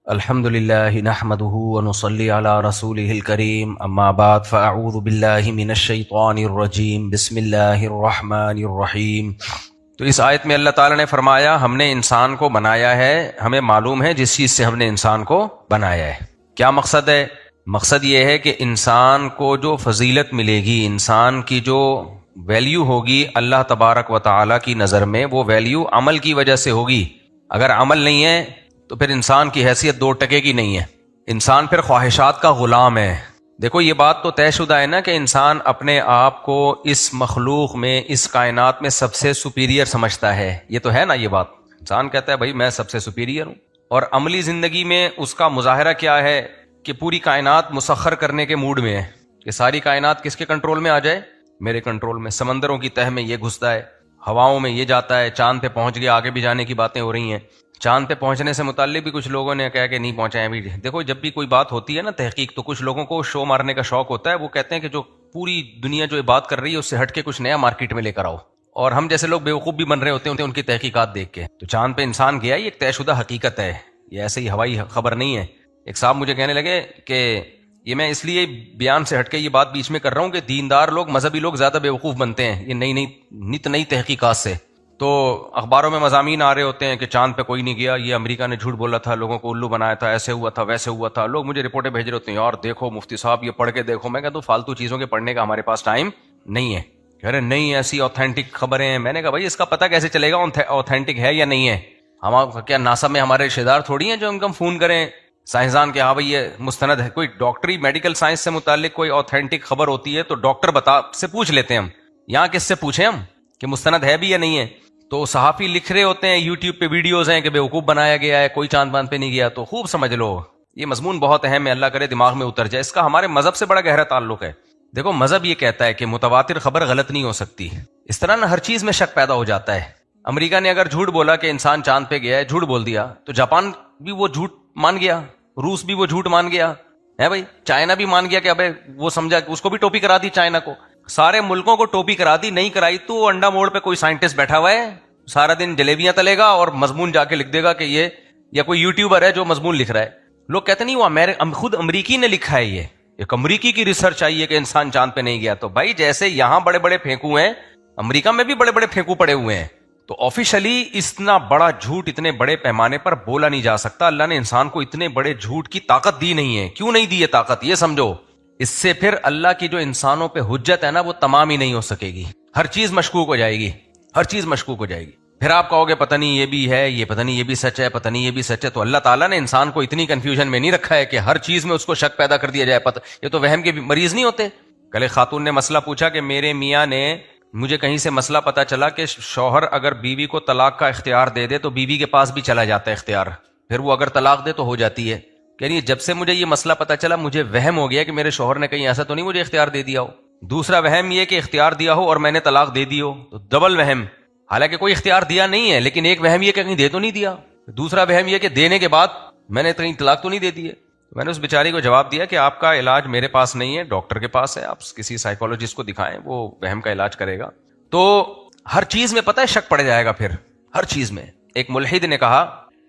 الحمد للہ نحمده ونصلی علی رسوله الکریم اما بعد فاعوذ باللہ من الشیطان الرجیم بسم اللہ الرحمن الرحیم۔ تو اس آیت میں اللہ تعالیٰ نے فرمایا ہم نے انسان کو بنایا ہے، ہمیں معلوم ہے جس چیز سے ہم نے انسان کو بنایا ہے۔ کیا مقصد ہے؟ مقصد یہ ہے کہ انسان کو جو فضیلت ملے گی، انسان کی جو ویلیو ہوگی اللہ تبارک و تعالیٰ کی نظر میں، وہ ویلیو عمل کی وجہ سے ہوگی۔ اگر عمل نہیں ہے تو پھر انسان کی حیثیت دو ٹکے کی نہیں ہے، انسان پھر خواہشات کا غلام ہے۔ دیکھو یہ بات تو طے شدہ ہے نا کہ انسان اپنے آپ کو اس مخلوق میں، اس کائنات میں سب سے سپیریئر سمجھتا ہے، یہ تو ہے نا یہ بات۔ انسان کہتا ہے بھائی میں سب سے سپیریئر ہوں، اور عملی زندگی میں اس کا مظاہرہ کیا ہے کہ پوری کائنات مسخر کرنے کے موڈ میں ہے کہ ساری کائنات کس کے کنٹرول میں آ جائے؟ میرے کنٹرول میں۔ سمندروں کی تہ میں یہ گھستا ہے، ہواؤں میں یہ جاتا ہے، چاند پہ پہنچ گیا، آگے بھی جانے کی باتیں ہو رہی ہیں۔ چاند پہ پہنچنے سے متعلق بھی کچھ لوگوں نے کہا کہ نہیں پہنچے ابھی۔ دیکھو جب بھی کوئی بات ہوتی ہے نا تحقیق، تو کچھ لوگوں کو شو مارنے کا شوق ہوتا ہے، وہ کہتے ہیں کہ جو پوری دنیا جو بات کر رہی ہے اس سے ہٹ کے کچھ نیا مارکیٹ میں لے کر آؤ، اور ہم جیسے لوگ بیوقوف بھی بن رہے ہوتے ہیں ان کی تحقیقات دیکھ کے۔ تو چاند پہ انسان گیا، یہ ایک طے شدہ حقیقت ہے، یہ ایسے ہی ہوائی خبر نہیں ہے۔ ایک صاحب مجھے کہنے لگے کہ یہ میں اس لیے بیان سے ہٹ کے یہ بات بیچ میں کر رہا ہوں کہ دیندار لوگ، مذہبی لوگ زیادہ بیوقوف بنتے ہیں یہ نئی تحقیقات سے۔ تو اخباروں میں مضامین آ رہے ہوتے ہیں کہ چاند پہ کوئی نہیں گیا، یہ امریکہ نے جھوٹ بولا تھا، لوگوں کو الو بنایا تھا، ایسے ہوا تھا ویسے ہوا تھا۔ لوگ مجھے رپورٹیں بھیج رہے ہوتے ہیں، یار دیکھو مفتی صاحب یہ پڑھ کے دیکھو۔ میں کہتا ہوں فالتو چیزوں کے پڑھنے کا ہمارے پاس ٹائم نہیں ہے۔ کہہ رہے نہیں ایسی اوتھینٹک خبریں ہیں۔ میں نے کہا بھائی اس کا پتہ کیسے چلے گا اوتھینٹک ہے یا نہیں ہے؟ ہم کیا ناسا میں ہمارے رشتہ دار تھوڑی ہیں جو ہم فون کریں سائنسدان کے ہاں بھائی یہ مستند ہے؟ کوئی ڈاکٹری میڈیکل سائنس سے متعلق کوئی اوتھینٹک خبر ہوتی ہے تو ڈاکٹر سے پوچھ لیتے ہیں ہم، یہاں کس سے پوچھیں ہم کہ مستند ہے بھی یا نہیں ہے؟ تو صحافی لکھ رہے ہوتے ہیں، یوٹیوب پہ ویڈیوز ہیں کہ بیوقوف بنایا گیا ہے، کوئی چاند باند پہ نہیں گیا۔ تو خوب سمجھ لو یہ مضمون بہت اہم ہے، اللہ کرے دماغ میں اتر جائے۔ اس کا ہمارے مذہب سے بڑا گہرا تعلق ہے۔ دیکھو مذہب یہ کہتا ہے کہ متواتر خبر غلط نہیں ہو سکتی۔ اس طرح نا ہر چیز میں شک پیدا ہو جاتا ہے۔ امریکہ نے اگر جھوٹ بولا کہ انسان چاند پہ گیا ہے، جھوٹ بول دیا، تو جاپان بھی وہ جھوٹ مان گیا، روس بھی وہ جھوٹ مان گیا ہے بھائی، چائنا بھی مان گیا کہ ابے وہ سمجھا کہ اس کو بھی ٹوپی کرا دی، چائنا کو، سارے ملکوں کو ٹوپی کرا دی۔ نہیں کرائی تو انڈا موڑ پہ کوئی سائنٹسٹ بیٹھا ہوا ہے سارا دن جلیبیاں تلے گا اور مضمون جا کے لکھ دے گا کہ یہ، یا کوئی یوٹیوبر ہے جو مضمون لکھ رہا ہے۔ لوگ کہتے نہیں وہ خود امریکی نے لکھا ہے، یہ ایک امریکی کی ریسرچ آئی ہے کہ انسان چاند پہ نہیں گیا۔ تو بھائی جیسے یہاں بڑے بڑے پھینکو ہیں، امریکہ میں بھی بڑے بڑے پھینکو پڑے ہوئے ہیں۔ تو آفیشلی اتنا بڑا جھوٹ اتنے بڑے پیمانے پر بولا نہیں جا سکتا۔ اللہ نے انسان کو اتنے بڑے جھوٹ کی طاقت دی نہیں ہے۔ کیوں نہیں دی ہے طاقت؟ یہ سمجھو، اس سے پھر اللہ کی جو انسانوں پہ حجت ہے نا وہ تمام ہی نہیں ہو سکے گی۔ ہر چیز مشکوک ہو جائے گی، ہر چیز مشکوک ہو جائے گی۔ پھر آپ کہو گے پتہ نہیں یہ بھی ہے، یہ پتہ نہیں یہ بھی سچ ہے، پتہ نہیں یہ بھی سچ ہے۔ تو اللہ تعالیٰ نے انسان کو اتنی کنفیوژن میں نہیں رکھا ہے کہ ہر چیز میں اس کو شک پیدا کر دیا جائے۔ یہ تو وہم کے مریض نہیں ہوتے۔ کل ایک خاتون نے مسئلہ پوچھا کہ میرے میاں نے، مجھے کہیں سے مسئلہ پتا چلا کہ شوہر اگر بیوی کو طلاق کا اختیار دے دے تو بیوی کے پاس بھی چلا جاتا ہے اختیار، پھر وہ اگر طلاق دے تو ہو جاتی ہے۔ یعنی جب سے مجھے یہ مسئلہ پتا چلا مجھے وہم ہو گیا کہ میرے شوہر نے کہیں ایسا تو نہیں مجھے اختیار دے دیا ہو۔ دوسرا وہم یہ کہ اختیار دیا ہو اور میں نے طلاق دے دی ہو، تو ڈبل وہم۔ حالانکہ کوئی اختیار دیا نہیں ہے، لیکن ایک وہم یہ کہ کہیں دے تو نہیں دیا، دوسرا وہم یہ کہ دینے کے بعد میں نے کہیں طلاق تو نہیں دے دی ہے۔ میں نے اس بیچاری کو جواب دیا کہ آپ کا علاج میرے پاس نہیں ہے، ڈاکٹر کے پاس ہے، آپ کسی سائیکولوجسٹ کو دکھائیں، وہ وہم کا علاج کرے گا۔ تو ہر چیز میں پتہ ہے شک پڑ جائے گا پھر، ہر چیز میں۔ ایک ملحد نے کہا،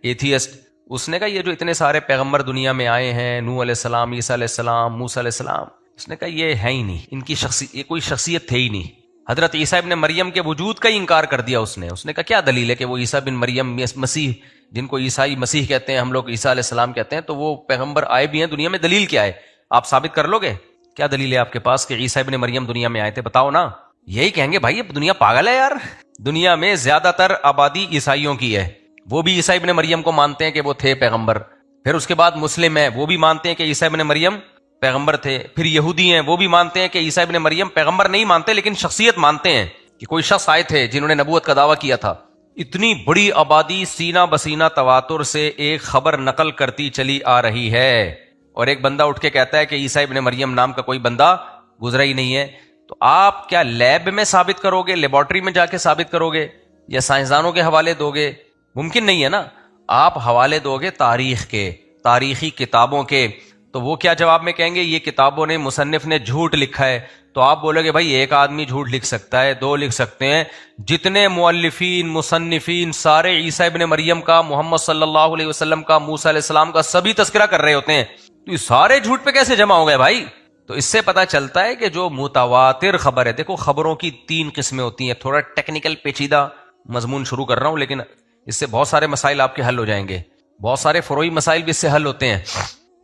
ایتھیسٹ، اس نے کہا یہ جو اتنے سارے پیغمبر دنیا میں آئے ہیں، نوح علیہ السلام، عیسیٰ علیہ السلام، موسیٰ علیہ السلام، اس نے کہا یہ ہے ہی نہیں، ان کی یہ کوئی شخصیت تھے ہی نہیں۔ حضرت عیسیٰ ابن مریم کے وجود کا ہی انکار کر دیا اس نے کہا کیا دلیل ہے کہ وہ عیسیٰ بن مریم مسیح، جن کو عیسائی مسیح کہتے ہیں، ہم لوگ عیسیٰ علیہ السلام کہتے ہیں، تو وہ پیغمبر آئے بھی ہیں دنیا میں، دلیل کیا ہے؟ آپ ثابت کر لو گے؟ کیا دلیل ہے آپ کے پاس کہ عیسیٰ ابن مریم دنیا میں آئے تھے؟ بتاؤ نا۔ یہی کہیں گے بھائی یہ دنیا پاگل ہے یار، دنیا میں زیادہ تر آبادی عیسائیوں کی ہے، وہ بھی عیسیٰ ابن مریم کو مانتے ہیں کہ وہ تھے پیغمبر۔ پھر اس کے بعد مسلم ہیں، وہ بھی مانتے ہیں کہ عیسیٰ ابن مریم پیغمبر تھے۔ پھر یہودی ہیں، وہ بھی مانتے ہیں کہ عیسیٰ ابن مریم پیغمبر نہیں مانتے لیکن شخصیت مانتے ہیں کہ کوئی شخص آئے تھے جنہوں نے نبوت کا دعویٰ کیا تھا۔ اتنی بڑی آبادی سینہ بسینہ تواتر سے ایک خبر نقل کرتی چلی آ رہی ہے، اور ایک بندہ اٹھ کے کہتا ہے کہ عیسیٰ ابن مریم نام کا کوئی بندہ گزرا ہی نہیں ہے۔ تو آپ کیا لیب میں ثابت کرو گے، لیبارٹری میں جا کے ثابت کرو گے، یا سائنسدانوں کے حوالے دو گے؟ ممکن نہیں ہے نا۔ آپ حوالے دو گے تاریخ کے، تاریخی کتابوں کے، تو وہ کیا جواب میں کہیں گے؟ یہ کتابوں نے، مصنف نے جھوٹ لکھا ہے۔ تو آپ بولو گے بھائی ایک آدمی جھوٹ لکھ سکتا ہے، دو لکھ سکتے ہیں، جتنے مؤلفین مصنفین سارے عیسیٰ ابن مریم کا، محمد صلی اللہ علیہ وسلم کا، موسیٰ علیہ السلام کا سبھی تذکرہ کر رہے ہوتے ہیں، تو یہ سارے جھوٹ پہ کیسے جمع ہو گئے بھائی؟ تو اس سے پتا چلتا ہے کہ جو متواتر خبر ہے، دیکھو خبروں کی 3 قسمیں ہوتی ہیں، تھوڑا ٹیکنیکل پیچیدہ مضمون شروع کر رہا ہوں لیکن اس سے بہت سارے مسائل آپ کے حل ہو جائیں گے، بہت سارے فروعی مسائل بھی اس سے حل ہوتے ہیں۔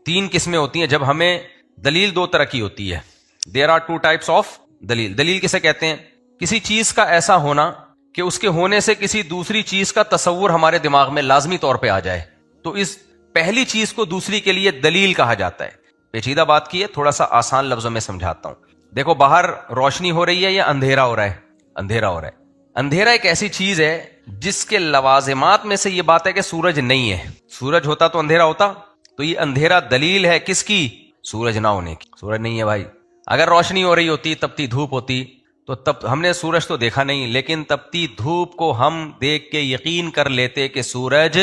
3 قسمیں ہوتی ہیں جب ہمیں دلیل 2 طرح کی ہوتی ہے۔ دیر آر 2 ٹائپس آف دلیل۔ دلیل کسے کہتے ہیں؟ کسی چیز کا ایسا ہونا کہ اس کے ہونے سے کسی دوسری چیز کا تصور ہمارے دماغ میں لازمی طور پہ آ جائے، تو اس پہلی چیز کو دوسری کے لیے دلیل کہا جاتا ہے۔ پیچیدہ بات کی ہے، تھوڑا سا آسان لفظوں میں سمجھاتا ہوں۔ دیکھو باہر روشنی ہو رہی ہے یا اندھیرا ہو رہا ہے؟ اندھیرا ہو رہا ہے۔ اندھیرا ایک ایسی چیز ہے جس کے لوازمات میں سے یہ بات ہے کہ سورج نہیں ہے۔ سورج ہوتا تو اندھیرا ہوتا، تو یہ اندھیرا دلیل ہے کس کی؟ سورج نہ ہونے کی۔ سورج نہیں ہے بھائی، اگر روشنی ہو رہی ہوتی، تپتی دھوپ ہوتی، تو تب ہم نے سورج تو دیکھا نہیں، لیکن تپتی دھوپ کو ہم دیکھ کے یقین کر لیتے کہ سورج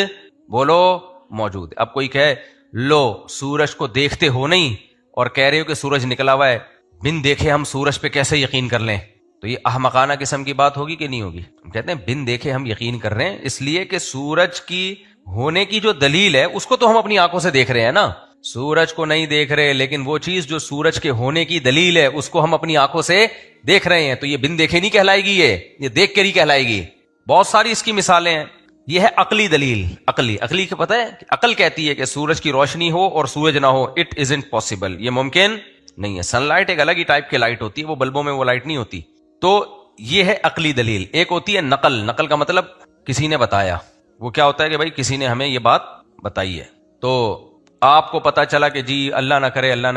بولو موجود ہے۔ اب کوئی کہے لو سورج کو دیکھتے ہو نہیں اور کہہ رہے ہو کہ سورج نکلا ہوا ہے، بن دیکھے ہم سورج پہ کیسے یقین کر لیں؟ تو یہ احمقانہ قسم کی بات ہوگی کہ نہیں ہوگی؟ ہم کہتے ہیں بن دیکھے ہم یقین کر رہے ہیں اس لیے کہ سورج کی ہونے کی جو دلیل ہے اس کو تو ہم اپنی آنکھوں سے دیکھ رہے ہیں نا۔ سورج کو نہیں دیکھ رہے لیکن وہ چیز جو سورج کے ہونے کی دلیل ہے اس کو ہم اپنی آنکھوں سے دیکھ رہے ہیں، تو یہ بن دیکھے نہیں کہلائے گی، یہ دیکھ کر ہی کہلائے گی۔ بہت ساری اس کی مثالیں ہیں۔ یہ ہے عقلی دلیل۔ عقلی کو پتہ ہے، عقل کہتی ہے کہ سورج کی روشنی ہو اور سورج نہ ہو، اٹ ازنٹ پاسبل، یہ ممکن نہیں ہے۔ سن لائٹ ایک الگ ہی ٹائپ کی لائٹ ہوتی ہے، وہ بلبوں میں وہ لائٹ نہیں ہوتی۔ تو یہ ہے عقلی دلیل۔ ایک ہوتی ہے نقل۔ نقل کا مطلب کسی نے بتایا۔ وہ کیا ہوتا ہے کہ بھائی کسی نے ہمیں یہ بات بتائی ہے، تو آپ کو پتا چلا کہ جی اللہ نہ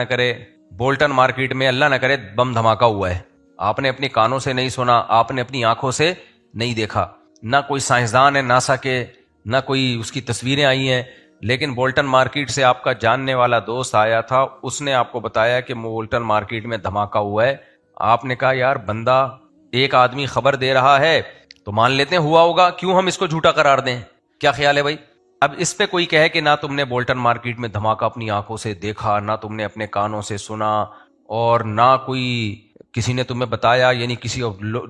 کرے بولٹن مارکیٹ میں اللہ نہ کرے بم دھماکہ ہوا ہے۔ آپ نے اپنی کانوں سے نہیں سنا، آپ نے اپنی آنکھوں سے نہیں دیکھا، نہ کوئی سائنسدان ہے ناسا کے، نہ کوئی اس کی تصویریں آئی ہیں، لیکن بولٹن مارکیٹ سے آپ کا جاننے والا دوست آیا تھا، اس نے آپ کو بتایا کہ بولٹن مارکیٹ میں دھماکہ ہوا ہے۔ آپ نے کہا یار بندہ ایک آدمی خبر دے رہا ہے تو مان لیتے ہیں ہوا ہوگا، کیوں ہم اس کو جھوٹا قرار دیں؟ کیا خیال ہے بھائی؟ اب اس پہ کوئی کہے کہ نہ تم نے بولٹن مارکیٹ میں دھماکہ اپنی آنکھوں سے دیکھا، نہ تم نے اپنے کانوں سے سنا، اور نہ کوئی کسی نے تمہیں بتایا، یعنی کسی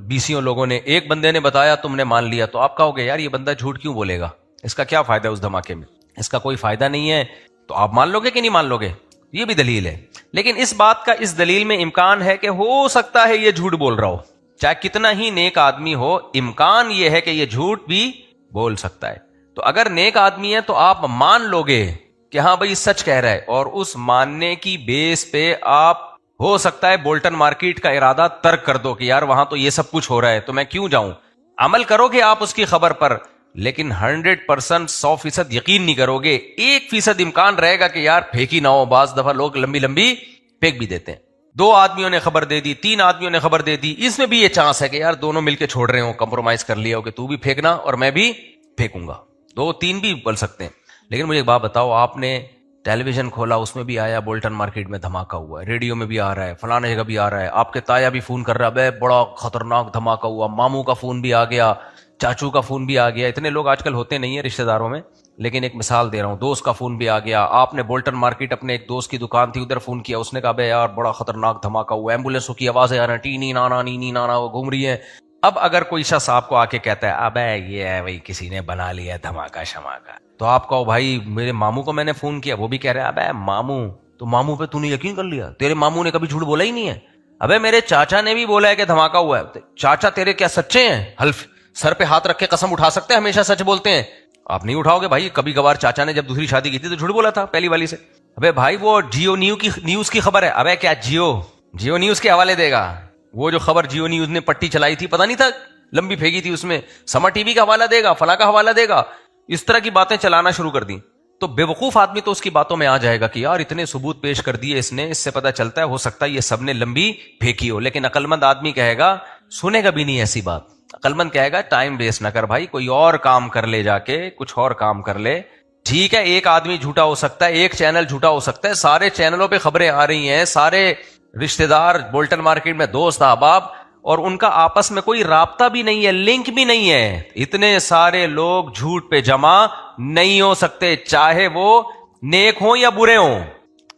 20 لوگوں نے، ایک بندے نے بتایا تم نے مان لیا، تو آپ کہو گے یار یہ بندہ جھوٹ کیوں بولے گا، اس کا کیا فائدہ ہے اس دھماکے میں؟ اس کا کوئی فائدہ نہیں ہے، تو آپ مان لو گے کہ نہیں مان لو گے؟ یہ بھی دلیل ہے۔ لیکن اس بات کا اس دلیل میں امکان ہے کہ ہو سکتا ہے یہ جھوٹ بول رہا ہو، چاہے کتنا ہی نیک آدمی ہو، امکان یہ ہے کہ یہ جھوٹ بھی بول سکتا ہے۔ تو اگر نیک آدمی ہے تو آپ مان لو گے کہ ہاں بھائی سچ کہہ رہا ہے، اور اس ماننے کی بیس پہ آپ ہو سکتا ہے بولٹن مارکیٹ کا ارادہ ترک کر دو کہ یار وہاں تو یہ سب کچھ ہو رہا ہے تو میں کیوں جاؤں۔ عمل کرو گے آپ اس کی خبر پر، لیکن 100% 100% یقین نہیں کرو گے، 1% امکان رہے گا کہ یار پھینکی نہ ہو۔ بعض دفعہ لوگ لمبی لمبی پھینک بھی دیتے ہیں۔ 2 آدمیوں نے خبر دے دی، 3 آدمیوں نے خبر دے دی، اس میں بھی یہ چانس ہے کہ یار دونوں مل کے چھوڑ رہے ہوں، کمپرومائز کر لیا ہو کہ تو بھی پھینکنا اور میں بھی پھینکوں گا، 2-3 بھی بول سکتے ہیں۔ لیکن مجھے ایک بات بتاؤ، آپ نے ٹیلی ویژن کھولا، اس میں بھی آیا بولٹن مارکیٹ میں دھماکہ ہوا ہے، ریڈیو میں بھی آ رہا ہے، فلاں جگہ بھی آ رہا ہے، آپ کے تایا بھی فون کر رہا ہے بے بڑا خطرناک دھماکہ ہوا، ماموں کا فون بھی آ گیا، چاچو کا فون بھی آ گیا۔ اتنے لوگ آج کل ہوتے نہیں ہیں رشتہ داروں میں، لیکن ایک مثال دے رہا ہوں، دوست کا فون بھی آ گیا۔ آپ نے بولٹن مارکیٹ اپنے ایک دوست کی دکان تھی ادھر فون کیا، اس نے کہا بے یار بڑا خطرناک دھماکہ ہوا، ایمبولینسوں کی آوازیں آ رہی ہیں، ٹینی نانا نینی نانا وہ گھوم رہی ہیں۔ اب اگر کوئی شخص آپ کو آ کے کہتا ہے ابے یہ ہے بھائی کسی نے بنا لیا دھماکہ شماکہ، تو آپ کہو بھائی میرے ماموں کو میں نے فون کیا، وہ بھی کہہ رہے ہیں ابے ماموں، تو ماموں پہ تو نے یقین کر لیا، تیرے ماموں نے کبھی جھوٹ بولا ہی نہیں ہے۔ ابے میرے چاچا نے بھی بولا ہے کہ دھماکہ ہوا ہے، چاچا تیرے کیا سچے ہیں؟ حلف سر پہ ہاتھ رکھ کے قسم اٹھا سکتے ہیں ہمیشہ سچ بولتے ہیں؟ آپ نہیں اٹھاؤ گے بھائی۔ کبھی کبھار چاچا نے جب دوسری شادی کی تھی تو جھوٹ بولا تھا پہلی والی سے۔ ابے بھائی وہ جیو نیوز کی خبر ہے، ابے کیا جیو نیوز کے حوالے دے گا؟ وہ جو خبر جیو نیوز نے پٹی چلائی تھی، پتہ نہیں تھا لمبی پھینکی تھی، اس میں سما ٹی وی کا حوالہ دے گا، فلاں کا حوالہ دے گا، اس طرح کی باتیں چلانا شروع کر دیں۔ تو بے وقوف آدمی تو اس کی باتوں میں آ جائے گا کہ یار اتنے ثبوت پیش کر دیے اس نے، اس سے پتہ چلتا ہے ہو سکتا ہے یہ سب نے لمبی پھینکی ہو۔ لیکن عقلمند آدمی کہے گا، سنے گا بھی نہیں ایسی بات، عقلمند کہے گا ٹائم ویسٹ نہ کر بھائی، کوئی اور کام کر لے، جا کے کچھ اور کام کر لے۔ ٹھیک ہے ایک آدمی جھوٹا ہو سکتا ہے، ایک چینل جھوٹا ہو سکتا ہے، سارے چینلوں پہ خبریں آ رہی ہیں، سارے رشتہ دار بولٹن مارکیٹ میں دوست احباب، اور ان کا آپس میں کوئی رابطہ بھی نہیں ہے، لنک بھی نہیں ہے۔ اتنے سارے لوگ جھوٹ پہ جمع نہیں ہو سکتے، چاہے وہ نیک ہوں یا برے ہوں۔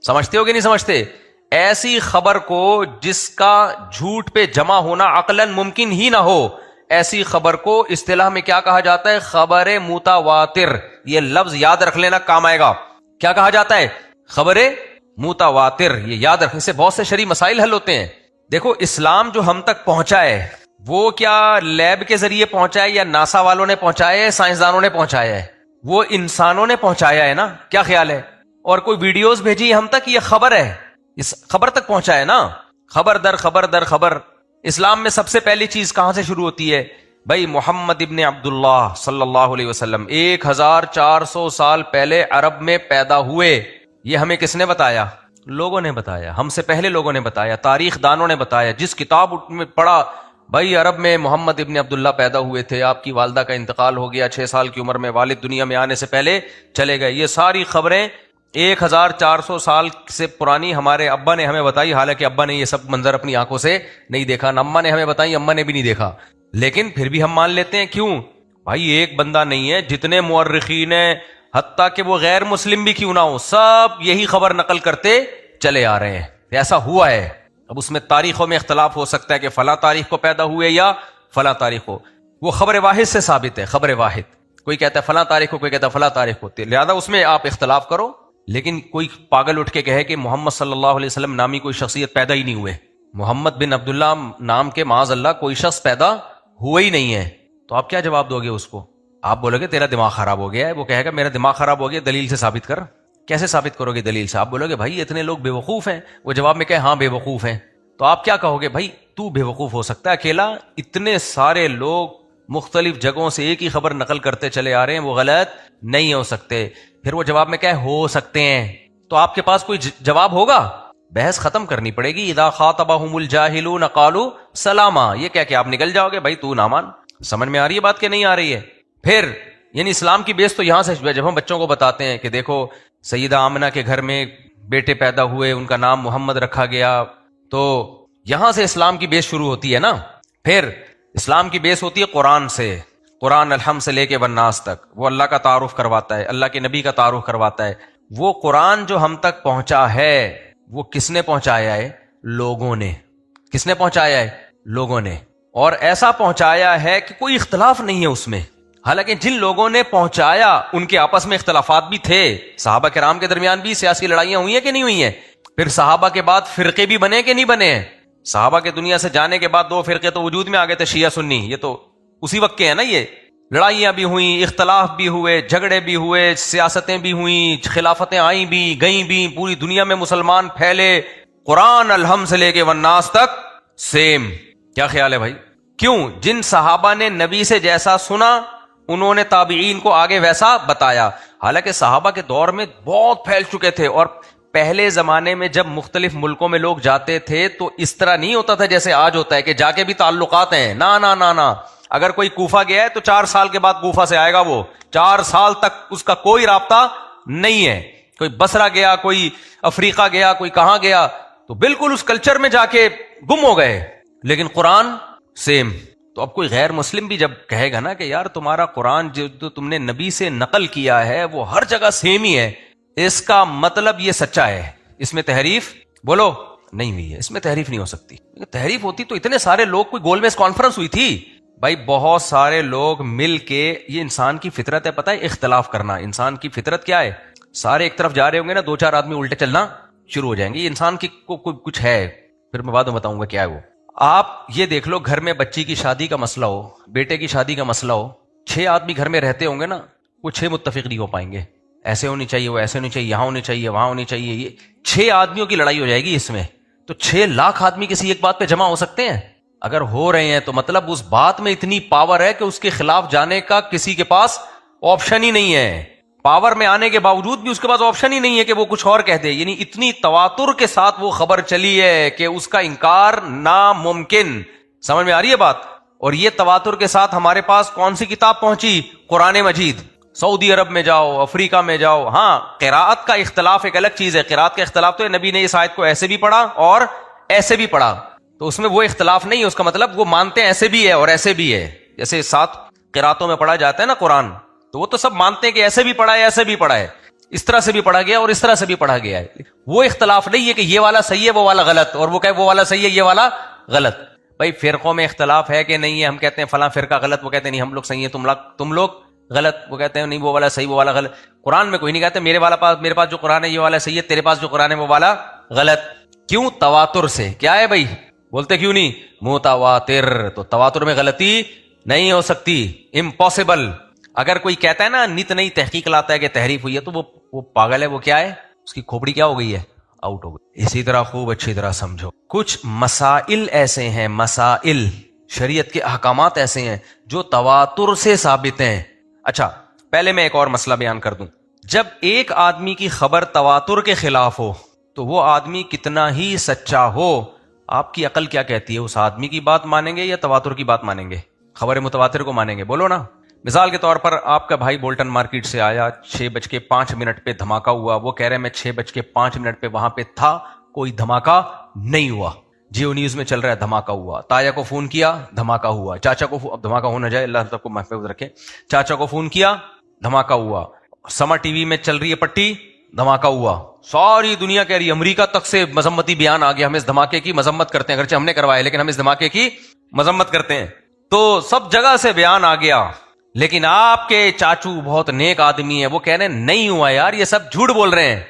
سمجھتے ہو کہ نہیں سمجھتے؟ ایسی خبر کو جس کا جھوٹ پہ جمع ہونا عقلاً ممکن ہی نہ ہو، ایسی خبر کو اصطلاح میں کیا کہا جاتا ہے؟ خبر متواتر. یہ لفظ یاد رکھ لینا، کام آئے گا. کیا کہا جاتا ہے؟ خبر متواتر. یہ یاد رکھنے سے بہت سے شرعی مسائل حل ہوتے ہیں. دیکھو اسلام جو ہم تک پہنچا ہے وہ کیا لیب کے ذریعے پہنچا ہے یا ناسا والوں نے پہنچایا ہے، سائنسدانوں نے پہنچایا ہے؟ وہ انسانوں نے پہنچایا ہے نا. کیا خیال ہے؟ اور کوئی ویڈیوز بھیجی ہم تک، یہ خبر ہے، اس خبر تک پہنچا ہے نا. خبر در خبر در خبر. اسلام میں سب سے پہلی چیز کہاں سے شروع ہوتی ہے؟ بھائی محمد ابن عبداللہ صلی اللہ علیہ وسلم 1400 سال پہلے عرب میں پیدا ہوئے. یہ ہمیں کس نے بتایا؟ لوگوں نے بتایا، ہم سے پہلے لوگوں نے بتایا، تاریخ دانوں نے بتایا. جس کتاب میں پڑھا بھائی عرب میں محمد ابن عبداللہ پیدا ہوئے تھے، آپ کی والدہ کا انتقال ہو گیا 6 سال کی عمر میں، والد دنیا میں آنے سے پہلے چلے گئے. یہ ساری خبریں 1400 سال سے پرانی ہمارے ابا نے ہمیں بتائی. حالانکہ ابا نے یہ سب منظر اپنی آنکھوں سے نہیں دیکھا، نہ اماں نے ہمیں بتائی، اماں نے بھی نہیں دیکھا، لیکن پھر بھی ہم مان لیتے ہیں. کیوں بھائی؟ ایک بندہ نہیں ہے، جتنے مورخین ہیں، حتیٰ کہ وہ غیر مسلم بھی کیوں نہ ہو، سب یہی خبر نقل کرتے چلے آ رہے ہیں. ایسا ہوا ہے. اب اس میں تاریخوں میں اختلاف ہو سکتا ہے کہ فلاں تاریخ کو پیدا ہوئے یا فلاں تاریخ کو. وہ خبر واحد سے ثابت ہے، خبر واحد. کوئی کہتا ہے فلاں تاریخ کو، کوئی کہتا ہے فلاں تاریخ کو، لہذا اس میں آپ اختلاف کرو. لیکن کوئی پاگل اٹھ کے کہے کہ محمد صلی اللہ علیہ وسلم نامی کوئی شخصیت پیدا ہی نہیں ہوئے، محمد بن عبداللہ نام کے معاذ اللہ کوئی شخص پیدا ہوا ہی نہیں ہے، تو آپ کیا جواب دو گے اس کو؟ آپ بولو گے تیرا دماغ خراب ہو گیا ہے. وہ کہے گا میرا دماغ خراب ہو گیا، دلیل سے ثابت کر. کیسے ثابت کرو گے دلیل سے؟ آپ بولو گے بھائی اتنے لوگ بے وقوف ہیں. وہ جواب میں کہے ہاں بے وقوف ہیں. تو آپ کیا کہو گے؟ بھائی تو بے وقوف ہو سکتا ہے اکیلا، اتنے سارے لوگ مختلف جگہوں سے ایک ہی خبر نقل کرتے چلے آ رہے ہیں، وہ غلط نہیں ہو سکتے. پھر وہ جواب میں کہے ہو سکتے ہیں، تو آپ کے پاس کوئی جواب ہوگا؟ بحث ختم کرنی پڑے گی. اذا خاطبهم الجاهلون قالوا سلاما. یہ کہہ کے آپ نکل جاؤ گے. بھائی تو نہ مان. سمجھ میں آ رہی ہے بات کہ نہیں آ رہی ہے؟ پھر یعنی اسلام کی بیس تو یہاں سے جب ہم بچوں کو بتاتے ہیں کہ دیکھو سیدہ آمنہ کے گھر میں بیٹے پیدا ہوئے، ان کا نام محمد رکھا گیا، تو یہاں سے اسلام کی بیس شروع ہوتی ہے نا. پھر اسلام کی بیس ہوتی ہے قرآن سے. قرآن الحمد سے لے کے والناس تک وہ اللہ کا تعارف کرواتا ہے، اللہ کے نبی کا تعارف کرواتا ہے. وہ قرآن جو ہم تک پہنچا ہے وہ کس نے پہنچایا ہے؟ لوگوں نے. کس نے پہنچایا ہے؟ لوگوں نے. اور ایسا پہنچایا ہے کہ کوئی اختلاف نہیں ہے اس میں. حالانکہ جن لوگوں نے پہنچایا ان کے آپس میں اختلافات بھی تھے. صحابہ کرام کے درمیان بھی سیاسی لڑائیاں ہوئی ہیں کہ نہیں ہوئی ہیں؟ پھر صحابہ کے بعد فرقے بھی بنے کہ نہیں بنے ہیں؟ صحابہ کے دنیا سے جانے کے بعد 2 فرقے تو وجود میں آ گئے تھے، شیعہ سنی. یہ تو اسی وقت کے ہیں نا. یہ لڑائیاں بھی ہوئیں، اختلاف بھی ہوئے، جھگڑے بھی ہوئے، سیاستیں بھی ہوئیں، خلافتیں آئیں بھی گئیں بھی، پوری دنیا میں مسلمان پھیلے. قرآن الحمد سے لے کے والناس تک سیم. کیا خیال ہے بھائی؟ کیوں؟ جن صحابہ نے نبی سے جیسا سنا انہوں نے تابعین کو آگے ویسا بتایا. حالانکہ صحابہ کے دور میں بہت پھیل چکے تھے، اور پہلے زمانے میں جب مختلف ملکوں میں لوگ جاتے تھے تو اس طرح نہیں ہوتا تھا جیسے آج ہوتا ہے کہ جا کے بھی تعلقات ہیں. نا. اگر کوئی کوفہ گیا ہے تو 4 سال کے بعد کوفہ سے آئے گا. وہ 4 سال تک اس کا کوئی رابطہ نہیں ہے. کوئی بصرہ گیا، کوئی افریقہ گیا، کوئی کہاں گیا، تو بالکل اس کلچر میں جا کے گم ہو گئے. لیکن قرآن سیم. تو اب کوئی غیر مسلم بھی جب کہے گا نا کہ یار تمہارا قرآن جو تم نے نبی سے نقل کیا ہے وہ ہر جگہ سیم ہی ہے، اس کا مطلب یہ سچا ہے، اس میں تحریف بولو نہیں ہوئی ہے. اس میں تحریف نہیں ہو سکتی. تحریف ہوتی تو اتنے سارے لوگ، کوئی گول میز کانفرنس ہوئی تھی بھائی، بہت سارے لوگ مل کے. یہ انسان کی فطرت ہے، پتہ ہے اختلاف کرنا. انسان کی فطرت کیا ہے؟ سارے ایک طرف جا رہے ہوں گے نا، 2-4 آدمی الٹے چلنا شروع ہو جائیں گے. یہ انسان کی کچھ ہے، پھر میں بعد میں بتاؤں گا کیا ہے وہ. آپ یہ دیکھ لو، گھر میں بچی کی شادی کا مسئلہ ہو، بیٹے کی شادی کا مسئلہ ہو، 6 آدمی گھر میں رہتے ہوں گے نا، وہ 6 متفق نہیں ہو پائیں گے. ایسے ہونی چاہیے، وہ ایسے ہونی چاہیے، یہاں ہونی چاہیے، وہاں ہونی چاہیے. یہ 6 آدمیوں کی لڑائی ہو جائے گی اس میں. تو 6 لاکھ آدمی کسی ایک بات پہ جمع ہو سکتے ہیں؟ اگر ہو رہے ہیں تو مطلب اس بات میں اتنی پاور ہے کہ اس کے خلاف جانے کا کسی کے پاس آپشن ہی نہیں ہے. پاور میں آنے کے باوجود بھی اس کے پاس آپشن ہی نہیں ہے کہ وہ کچھ اور کہہ دے. یعنی اتنی تواتر کے ساتھ وہ خبر چلی ہے کہ اس کا انکار ناممکن. سمجھ میں آ رہی ہے بات؟ اور یہ تواتر کے ساتھ ہمارے پاس کون سی کتاب پہنچی؟ قرآن مجید. سعودی عرب میں جاؤ، افریقہ میں جاؤ. ہاں قراءت کا اختلاف ایک الگ چیز ہے. قراءت کا اختلاف تو ہے، نبی نے اس آیت کو ایسے بھی پڑھا اور ایسے بھی پڑھا، تو اس میں وہ اختلاف نہیں ہے. اس کا مطلب وہ مانتے ہیں ایسے بھی ہے اور ایسے بھی ہے. جیسے 7 قراءتوں میں پڑھا جاتا ہے نا قرآن، تو وہ تو سب مانتے ہیں کہ ایسے بھی پڑھا ہے ایسے بھی پڑھا ہے. اس طرح سے بھی پڑھا گیا اور اس طرح سے بھی پڑھا گیا ہے. وہ اختلاف نہیں ہے کہ یہ والا صحیح ہے وہ والا غلط، اور وہ کہ وہ والا صحیح ہے یہ والا غلط. بھائی فرقوں میں اختلاف ہے کہ نہیں ہے؟ ہم کہتے ہیں فلاں فرقہ غلط، وہ کہتے ہیں نہیں ہم لوگ صحیح ہیں، تم لوگ غلط. وہ کہتے ہیں نہیں وہ والا صحیح وہ والا غلط. قرآن میں کوئی نہیں کہتے میرے پاس جو قرآن ہے یہ والا صحیح ہے، تیرے پاس جو قرآن ہے وہ والا غلط. کیوں؟ تواتر سے. کیا ہے بھائی؟ بولتے کیوں نہیں؟ متواتر. تو تواتر میں غلطی نہیں ہو سکتی، امپاسبل. اگر کوئی کہتا ہے نا نت نئی تحقیق لاتا ہے کہ تحریف ہوئی ہے تو وہ پاگل ہے. وہ کیا ہے؟ اس کی کھوپڑی کیا ہو گئی ہے؟ آؤٹ ہو گئی. اسی طرح خوب اچھی طرح سمجھو، کچھ مسائل ایسے ہیں، مسائل شریعت کے احکامات ایسے ہیں جو تواتر سے ثابت ہیں. اچھا پہلے میں ایک اور مسئلہ بیان کر دوں. جب ایک آدمی کی خبر تواتر کے خلاف ہو تو وہ آدمی کتنا ہی سچا ہو، آپ کی عقل کیا کہتی ہے؟ اس آدمی کی بات مانیں گے یا تواتر کی بات مانیں گے؟ خبر متواتر کو مانیں گے؟ بولو نا. مثال کے طور پر آپ کا بھائی بولٹن مارکیٹ سے آیا، 6:05 پہ دھماکہ ہوا. وہ کہہ رہے میں 6:05 پہ وہاں پہ تھا، کوئی دھماکہ نہیں ہوا. جیو نیوز میں چل رہا ہے دھماکہ ہوا. تایا کو فون کیا، دھماکہ ہوا. چاچا کو اب دھماکہ ہو نہ جائے، اللہ سب کو محفوظ رکھے. چاچا کو فون کیا، دھماکہ ہوا. سما ٹی وی میں چل رہی ہے پٹی، دھماکہ ہوا. ساری دنیا کہہ رہی ہے، امریکہ تک سے مذمتی بیان آ گیا، ہم اس دھماکے کی مذمت کرتے ہیں، اگرچہ ہم نے کروایا لیکن ہم اس دھماکے کی مذمت کرتے ہیں. تو سب جگہ سے بیان آ گیا، لیکن آپ کے چاچو بہت نیک آدمی ہے، وہ کہہ رہے ہیں نہیں ہوا یار، یہ سب جھوٹ بول رہے ہیں.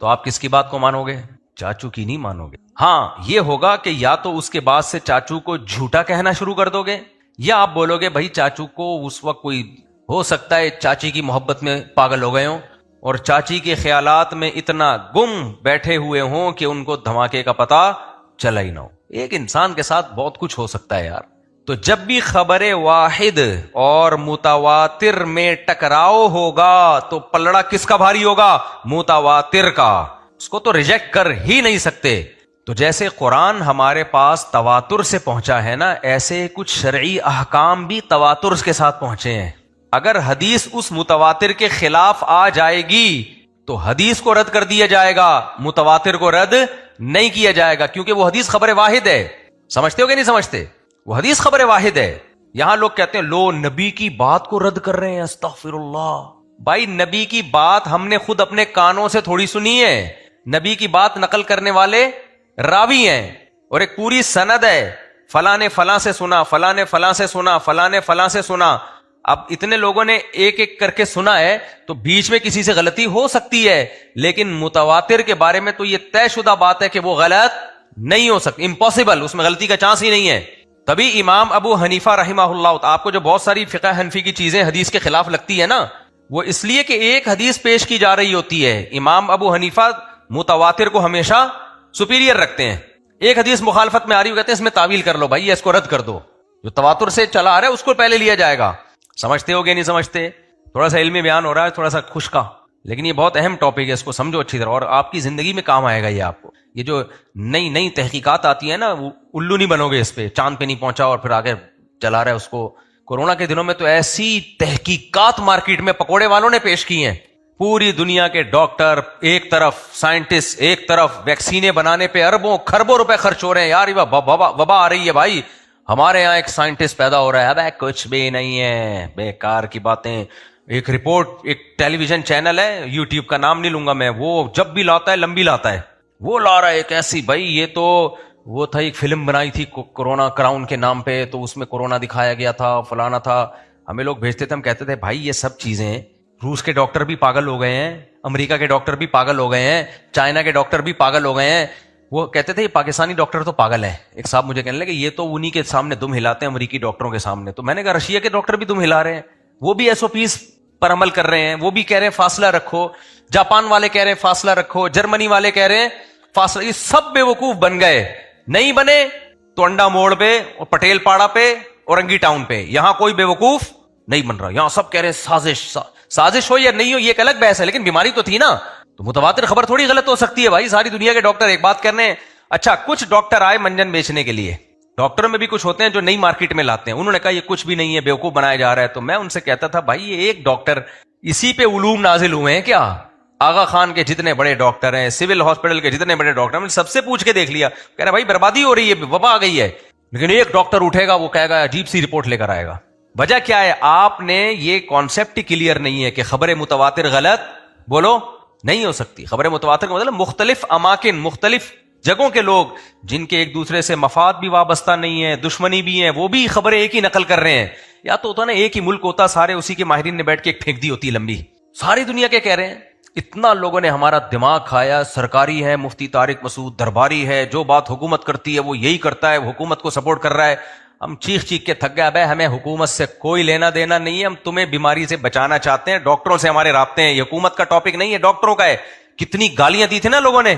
تو آپ کس کی بات کو مانو گے؟ چاچو کی نہیں مانو گے. ہاں یہ ہوگا کہ یا تو اس کے بعد سے چاچو کو جھوٹا کہنا شروع کر دو گے، یا آپ بولو گے بھائی چاچو کو اس وقت کوئی ہو سکتا ہے چاچی کی محبت میں پاگل ہو گئے ہوں اور چاچی کے خیالات میں اتنا گم بیٹھے ہوئے ہوں کہ ان کو دھماکے کا پتہ چلا ہی نہ ہو. ایک انسان کے ساتھ بہت کچھ ہو سکتا ہے یار. تو جب بھی خبر واحد اور متواتر میں ٹکراؤ ہوگا تو پلڑا کس کا بھاری ہوگا؟ متواتر کا. اس کو تو ریجیکٹ کر ہی نہیں سکتے. تو جیسے قرآن ہمارے پاس تواتر سے پہنچا ہے نا، ایسے کچھ شرعی احکام بھی تواتر کے ساتھ پہنچے ہیں. اگر حدیث اس متواتر کے خلاف آ جائے گی تو حدیث کو رد کر دیا جائے گا، متواتر کو رد نہیں کیا جائے گا، کیونکہ وہ حدیث خبر واحد ہے. سمجھتے ہو کہ نہیں سمجھتے؟ وہ حدیث خبر واحد ہے. یہاں لوگ کہتے ہیں لو نبی کی بات کو رد کر رہے ہیں، استغفر اللہ. بھائی نبی کی بات ہم نے خود اپنے کانوں سے تھوڑی سنی ہے. نبی کی بات نقل کرنے والے راوی ہیں اور ایک پوری سند ہے، فلاں نے فلاں سے سنا، فلاں نے فلاں سے سنا، فلاں نے فلاں سے سنا. اب اتنے لوگوں نے ایک ایک کر کے سنا ہے تو بیچ میں کسی سے غلطی ہو سکتی ہے، لیکن متواتر کے بارے میں تو یہ طے شدہ بات ہے کہ وہ غلط نہیں ہو سکتی، امپاسبل، اس میں غلطی کا چانس ہی نہیں ہے. تبھی امام ابو حنیفہ رحمہ اللہ، آپ کو جو بہت ساری فقہ حنفی کی چیزیں حدیث کے خلاف لگتی ہے نا، وہ اس لیے کہ ایک حدیث پیش کی جا رہی ہوتی ہے. امام ابو حنیفہ متواتر کو ہمیشہ سپیریئر رکھتے ہیں. ایک حدیث مخالفت میں آ رہی ہو، کہتے ہیں اس میں تعویل کر لو بھائی، اس کو رد کر دو، جو تواتر سے چلا آ رہا ہے اس کو پہلے لیا جائے گا. سمجھتے ہو گے نہیں سمجھتے؟ تھوڑا سا علمی بیان ہو رہا ہے، تھوڑا سا خشکا، لیکن یہ بہت اہم ٹاپک ہے، اس کو سمجھو اچھی طرح اور آپ کی زندگی میں کام آئے گا. یہ آپ کو یہ جو نئی تحقیقات آتی ہیں نا، وہ الو نہیں بنو گے اس پہ، چاند پہ نہیں پہنچا اور پھر آگے چلا رہا ہے اس کو. کورونا کے دنوں میں تو ایسی تحقیقات مارکیٹ میں پکوڑے والوں نے پیش کی ہیں. پوری دنیا کے ڈاکٹر ایک طرف، سائنٹسٹ ایک طرف، ویکسینے بنانے پہ اربوں خربوں روپے خرچ ہو رہے ہیں. یار یہ وبا آ رہی ہے بھائی، ہمارے یہاں ایک سائنٹسٹ پیدا ہو رہا ہے. ابے کچھ بھی نہیں ہے، بیکار کی باتیں. ایک رپورٹ، ایک ٹیلی ویژن چینل ہے، یوٹیوب کا نام نہیں لوں گا میں، وہ جب بھی لاتا ہے لمبی لاتا ہے. وہ لا رہا ہے ایک ایسی، بھائی یہ تو وہ تھا، ایک فلم بنائی تھی کورونا کراؤن کے نام پہ، تو اس میں کورونا دکھایا گیا تھا، فلانا تھا. ہمیں لوگ بھیجتے تھے، ہم کہتے تھے بھائی یہ سب چیزیں، روس کے ڈاکٹر بھی پاگل ہو گئے ہیں، امریکہ کے ڈاکٹر بھی پاگل ہو گئے ہیں، چائنا کے ڈاکٹر بھی پاگل ہو گئے ہیں. وہ کہتے تھے یہ پاکستانی ڈاکٹر تو پاگل ہیں. ایک صاحب مجھے کہنے لگے یہ تو انہی کے سامنے دم ہلاتے ہیں، امریکی ڈاکٹروں کے سامنے. تو میں نے کہا رشیا کے ڈاکٹر بھی دم ہلا رہے ہیں، وہ بھی ایس او پیز پر عمل کر رہے ہیں، وہ بھی کہہ رہے ہیں فاصلہ رکھو. جاپان والے کہہ رہے ہیں فاصلہ رکھو، جرمنی والے کہہ رہے ہیں فاصلہ. یہ سب بے وقوف بن گئے. نہیں بنے تو انڈا موڑ پہ اور پٹیل پاڑا پہ اورنگی ٹاؤن پہ، یہاں کوئی بے وقوف نہیں بن رہا. یہاں سب کہہ رہے ہیں سازش ہو یا نہیں ہو یہ ایک الگ بحث ہے، لیکن بیماری تو تھی نا. تو متواتر خبر تھوڑی غلط ہو سکتی ہے بھائی. ساری دنیا کے ڈاکٹر ایک بات کرنے ہیں. اچھا کچھ ڈاکٹر آئے منجن بیچنے کے لیے، ڈاکٹروں میں بھی کچھ ہوتے ہیں جو نئی مارکیٹ میں لاتے ہیں. انہوں نے کہا یہ کچھ بھی نہیں ہے، بیوقوف بنایا جا رہا ہے. تو میں ان سے کہتا تھا بھائی یہ ایک ڈاکٹر، اسی پہ علوم نازل ہوئے ہیں کیا؟ آغا خان کے جتنے بڑے ڈاکٹر ہیں، سول ہاسپٹل کے جتنے بڑے ڈاکٹر ہیں، سب سے پوچھ کے دیکھ لیا، کہہ رہا بھائی بربادی ہو رہی ہے، وبا آ گئی ہے. لیکن ایک ڈاکٹر اٹھے گا، وہ کہے گا عجیب سی رپورٹ لے کر آئے گا. وجہ کیا ہے؟ آپ نے یہ کانسیپٹ کلیئر نہیں ہے کہ خبر متواتر غلط، بولو نہیں ہو سکتی. خبر متواتر کا مطلب مختلف اماکن، مختلف جگہوں کے لوگ جن کے ایک دوسرے سے مفاد بھی وابستہ نہیں ہے، دشمنی بھی ہے، وہ بھی خبریں ایک ہی نقل کر رہے ہیں. یا تو ہوتا نا ایک ہی ملک ہوتا، سارے اسی کے ماہرین نے بیٹھ کے ایک پھینک دی ہوتی لمبی، ساری دنیا کے کہہ رہے ہیں. اتنا لوگوں نے ہمارا دماغ کھایا. سرکاری ہے مفتی طارق مسعود، درباری ہے، جو بات حکومت کرتی ہے وہ یہی کرتا ہے، حکومت کو سپورٹ کر رہا ہے. ہم چیخ چیخ کے تھک گئے. ابے ہمیں حکومت سے کوئی لینا دینا نہیں ہے، ہم تمہیں بیماری سے بچانا چاہتے ہیں. ڈاکٹروں سے ہمارے رابطے ہیں، یہ حکومت کا ٹاپک نہیں ہے، ڈاکٹروں کا ہے. کتنی گالیاں دی تھی نا لوگوں نے،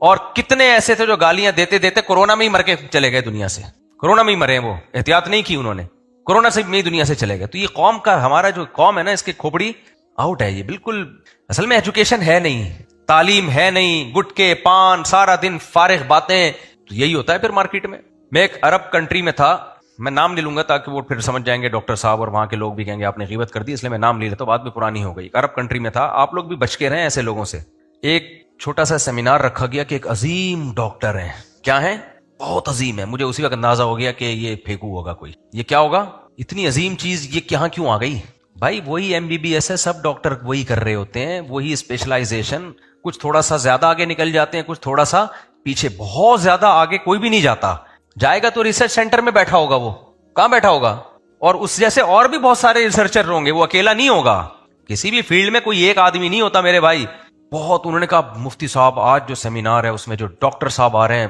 اور کتنے ایسے تھے جو گالیاں دیتے دیتے کورونا میں ہی مر کے چلے گئے دنیا سے. کورونا میں ہی مرے، وہ احتیاط نہیں کی انہوں نے، کورونا سے میں دنیا سے چلے گئے. تو یہ قوم کا، ہمارا جو قوم ہے نا، اس کی کھوپڑی آؤٹ ہے. یہ بالکل اصل میں ایجوکیشن ہے نہیں، تعلیم ہے نہیں، گٹکے پان سارا دن فارغ باتیں. تو یہی ہوتا ہے پھر مارکیٹ میں. میں ایک عرب کنٹری میں تھا، میں نام لے لوں گا تاکہ وہ پھر سمجھ جائیں گے ڈاکٹر صاحب، اور وہاں کے لوگ بھی کہیں گے آپ نے غیبت کر دی، اس لیے میں نام لے لیتا ہوں، بات بھی پرانی ہو گئی. ایک عرب کنٹری میں تھا، آپ لوگ بھی بچ کے رہیں ایسے لوگوں سے. ایک چھوٹا سا سیمینار رکھا گیا کہ ایک عظیم ڈاکٹر ہیں. کیا ہیں؟ بہت عظیم ہے. مجھے اسی وقت اندازہ ہو گیا کہ یہ پھینکو ہوگا کوئی. یہ کیا ہوگا؟ اتنی عظیم چیز یہ کہاں کیوں آ گئی؟ بھائی وہی MBBS ہے، سب ڈاکٹر وہی کر رہے ہوتے ہیں، وہی اسپیشلائزیشن. کچھ تھوڑا سا زیادہ آگے نکل جاتے ہیں، کچھ تھوڑا سا پیچھے. بہت زیادہ آگے کوئی بھی نہیں جاتا. جائے گا تو ریسرچ سینٹر میں بیٹھا ہوگا. وہ کہاں بیٹھا ہوگا؟ اور اس جیسے اور بھی بہت سارے ریسرچر ہوں گے، وہ اکیلا نہیں ہوگا. کسی بھی فیلڈ میں کوئی ایک آدمی نہیں ہوتا میرے بھائی. بہت انہوں نے کہا مفتی صاحب آج جو سیمینار ہے اس میں جو ڈاکٹر صاحب آ رہے ہیں